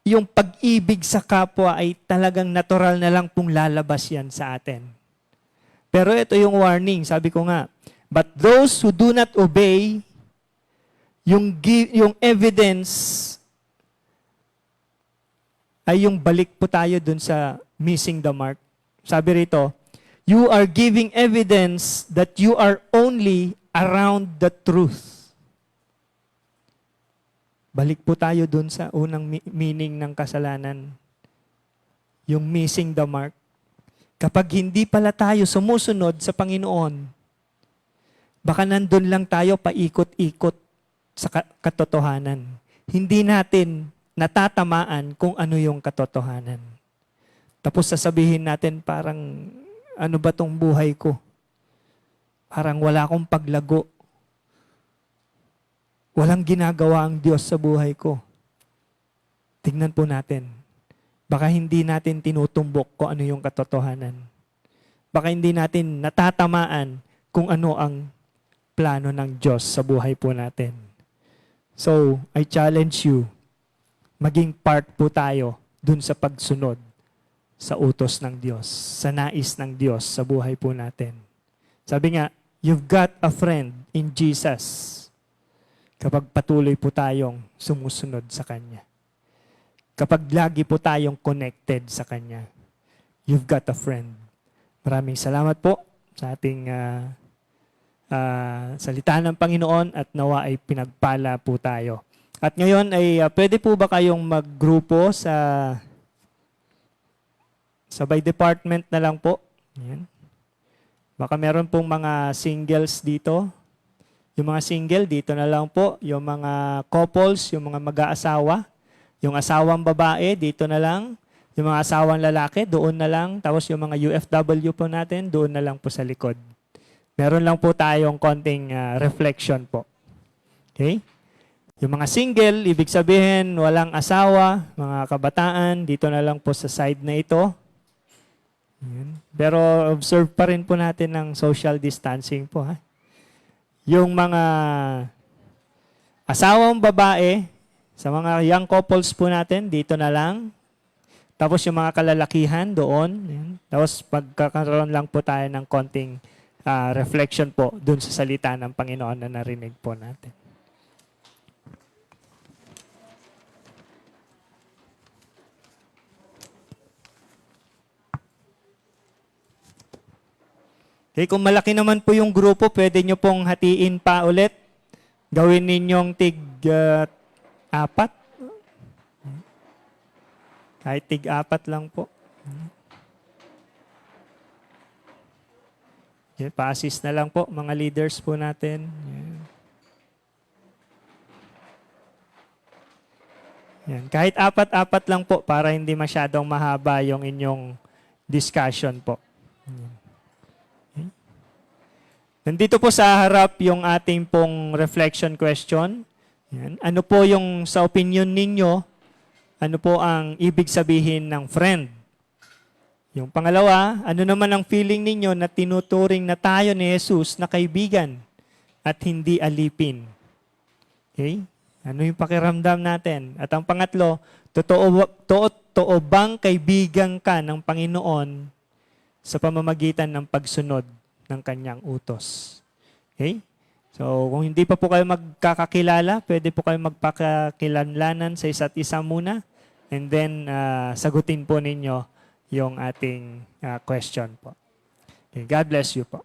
yung pag-ibig sa kapwa ay talagang natural na lang pong lalabas yan sa atin. Pero ito yung warning, sabi ko nga, but those who do not obey, yung evidence ay yung balik po tayo dun sa missing the mark. Sabi rito, you are giving evidence that you are only around the truth. Balik po tayo dun sa unang meaning ng kasalanan. Yung missing the mark. Kapag hindi pala tayo sumusunod sa Panginoon, baka nandun lang tayo paikot-ikot sa katotohanan. Hindi natin natatamaan kung ano yung katotohanan. Tapos sasabihin natin parang, ano ba tong buhay ko? Parang wala akong paglago. Walang ginagawa ang Diyos sa buhay ko. Tingnan po natin. Baka hindi natin tinutumbok kung ano yung katotohanan. Baka hindi natin natatamaan kung ano ang plano ng Diyos sa buhay po natin. So, I challenge you, maging part po tayo dun sa pagsunod sa utos ng Diyos, sa nais ng Diyos sa buhay po natin. Sabi nga, you've got a friend in Jesus kapag patuloy po tayong sumusunod sa Kanya. Kapag lagi po tayong connected sa Kanya, you've got a friend. Maraming salamat po sa ating salita ng Panginoon at nawa ay pinagpala po tayo. At ngayon ay pwede po ba kayong maggrupo sa by department na lang po? Yan. Baka meron pong mga singles dito. Yung mga single, dito na lang po. Yung mga couples, yung mga mag-aasawa. Yung asawang babae, dito na lang. Yung mga asawang lalaki, doon na lang. Tapos yung mga UFW po natin, doon na lang po sa likod. Meron lang po tayong konting reflection po. Okay? Yung mga single, ibig sabihin, walang asawa, mga kabataan, dito na lang po sa side na ito. Yan. Pero observe pa rin po natin ng social distancing po. Ha? Yung mga asawang babae, sa mga young couples po natin, dito na lang. Tapos yung mga kalalakihan doon. Yan. Tapos pagkakaroon lang po tayo ng konting reflection po dun sa salita ng Panginoon na narinig po natin. Okay, kung malaki naman po yung grupo, pwede nyo pong hatiin pa ulit. Gawin ninyong tig-apat. Kahit tig-apat lang po. Okay, pa-assist na lang po, mga leaders po natin. Yan. Kahit apat-apat lang po para hindi masyadong mahaba yung inyong discussion po. Yan. Nandito po sa harap yung ating pong reflection question. Yan. Ano po yung sa opinion ninyo, ano po ang ibig sabihin ng friend? Yung pangalawa, ano naman ang feeling ninyo na tinuturing na tayo ni Jesus na kaibigan at hindi alipin? Okay? Ano yung pakiramdam natin? At ang pangatlo, totoo bang kaibigan ka ng Panginoon sa pamamagitan ng pagsunod ng kanyang utos? Okay? So, kung hindi pa po kayo magkakakilala, pwede po kayo magpakakilanlanan sa isa't isa muna and then sagutin po ninyo yung ating question po. Okay, God bless you po.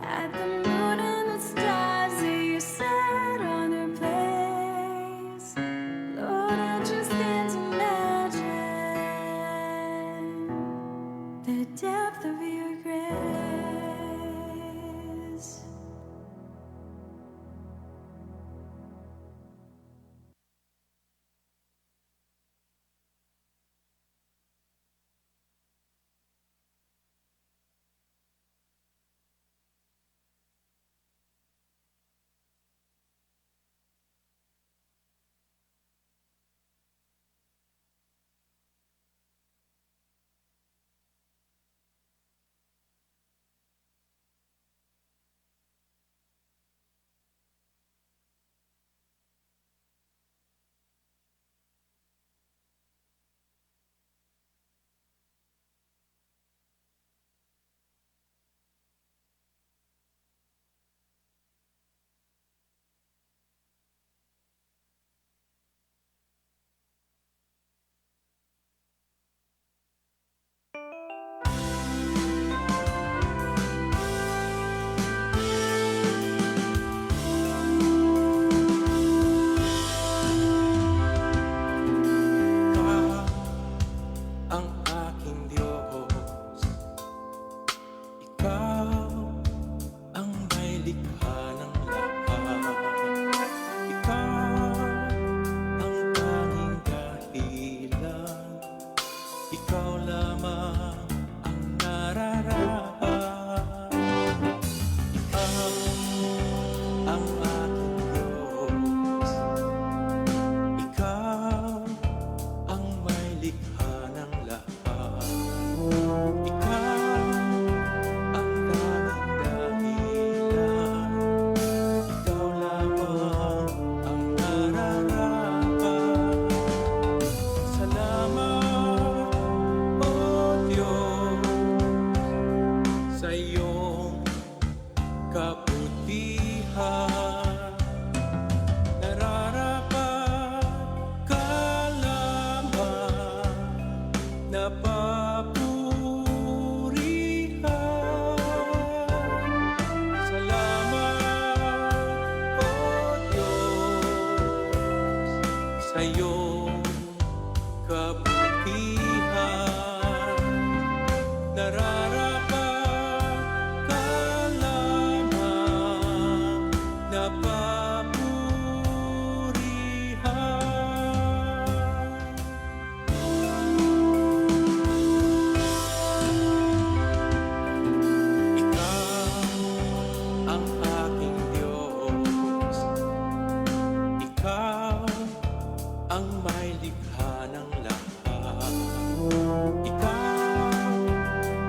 at the moon and the stars that you set on their place. Lord, I just can't imagine the depth of your grace. Ang aking Diyos, Ikaw ang may likha ng lahat. Ikaw ang tanging dahilan, Ikaw lamang ang nararapat. Ikaw ang aking Diyos, Ikaw ang may likha ng lahat. Ikaw ang tanging dahilan, Ikaw lamang ang nararapat. Salamat, O Diyos, sa iyong kabutihan. Nararapat ka lamang na papurihan. Salamat, O Diyos, sa iyong kabutihan. Nararapat ka lamang na papurihan. Ikaw ang aking Diyos, Ikaw ang may likha ng lahat. Ikaw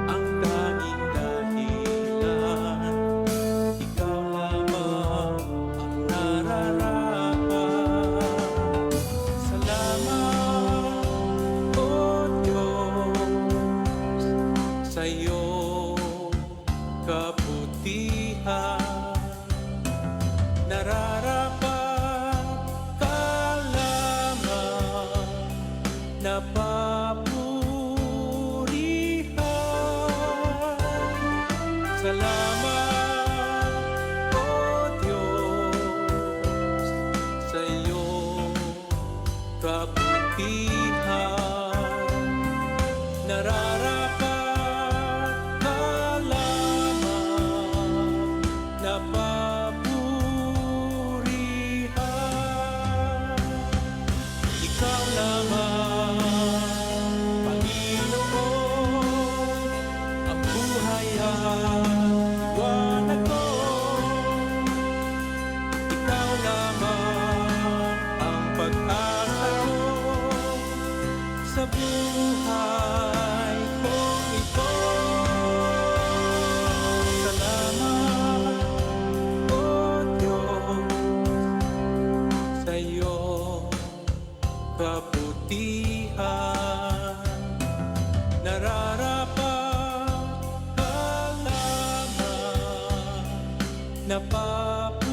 ang tanging dahilan, Ikaw lamang ang nararapat. Salamat, O Diyos, sa iyong kabutihan. Nararapat ka lamang na papurihan. Salamat, O Diyos, sa iyong kabutihan. Nararapat ka lamang na papurihan. Ikaw lamang, Panginoon, ang buhay at liwanag ko. Ikaw lamang ang pag-asa ko sa buhay kong ito. Salamat, O Diyos, sa iyong kabutihan. Nararapat ka lamang na papurihan.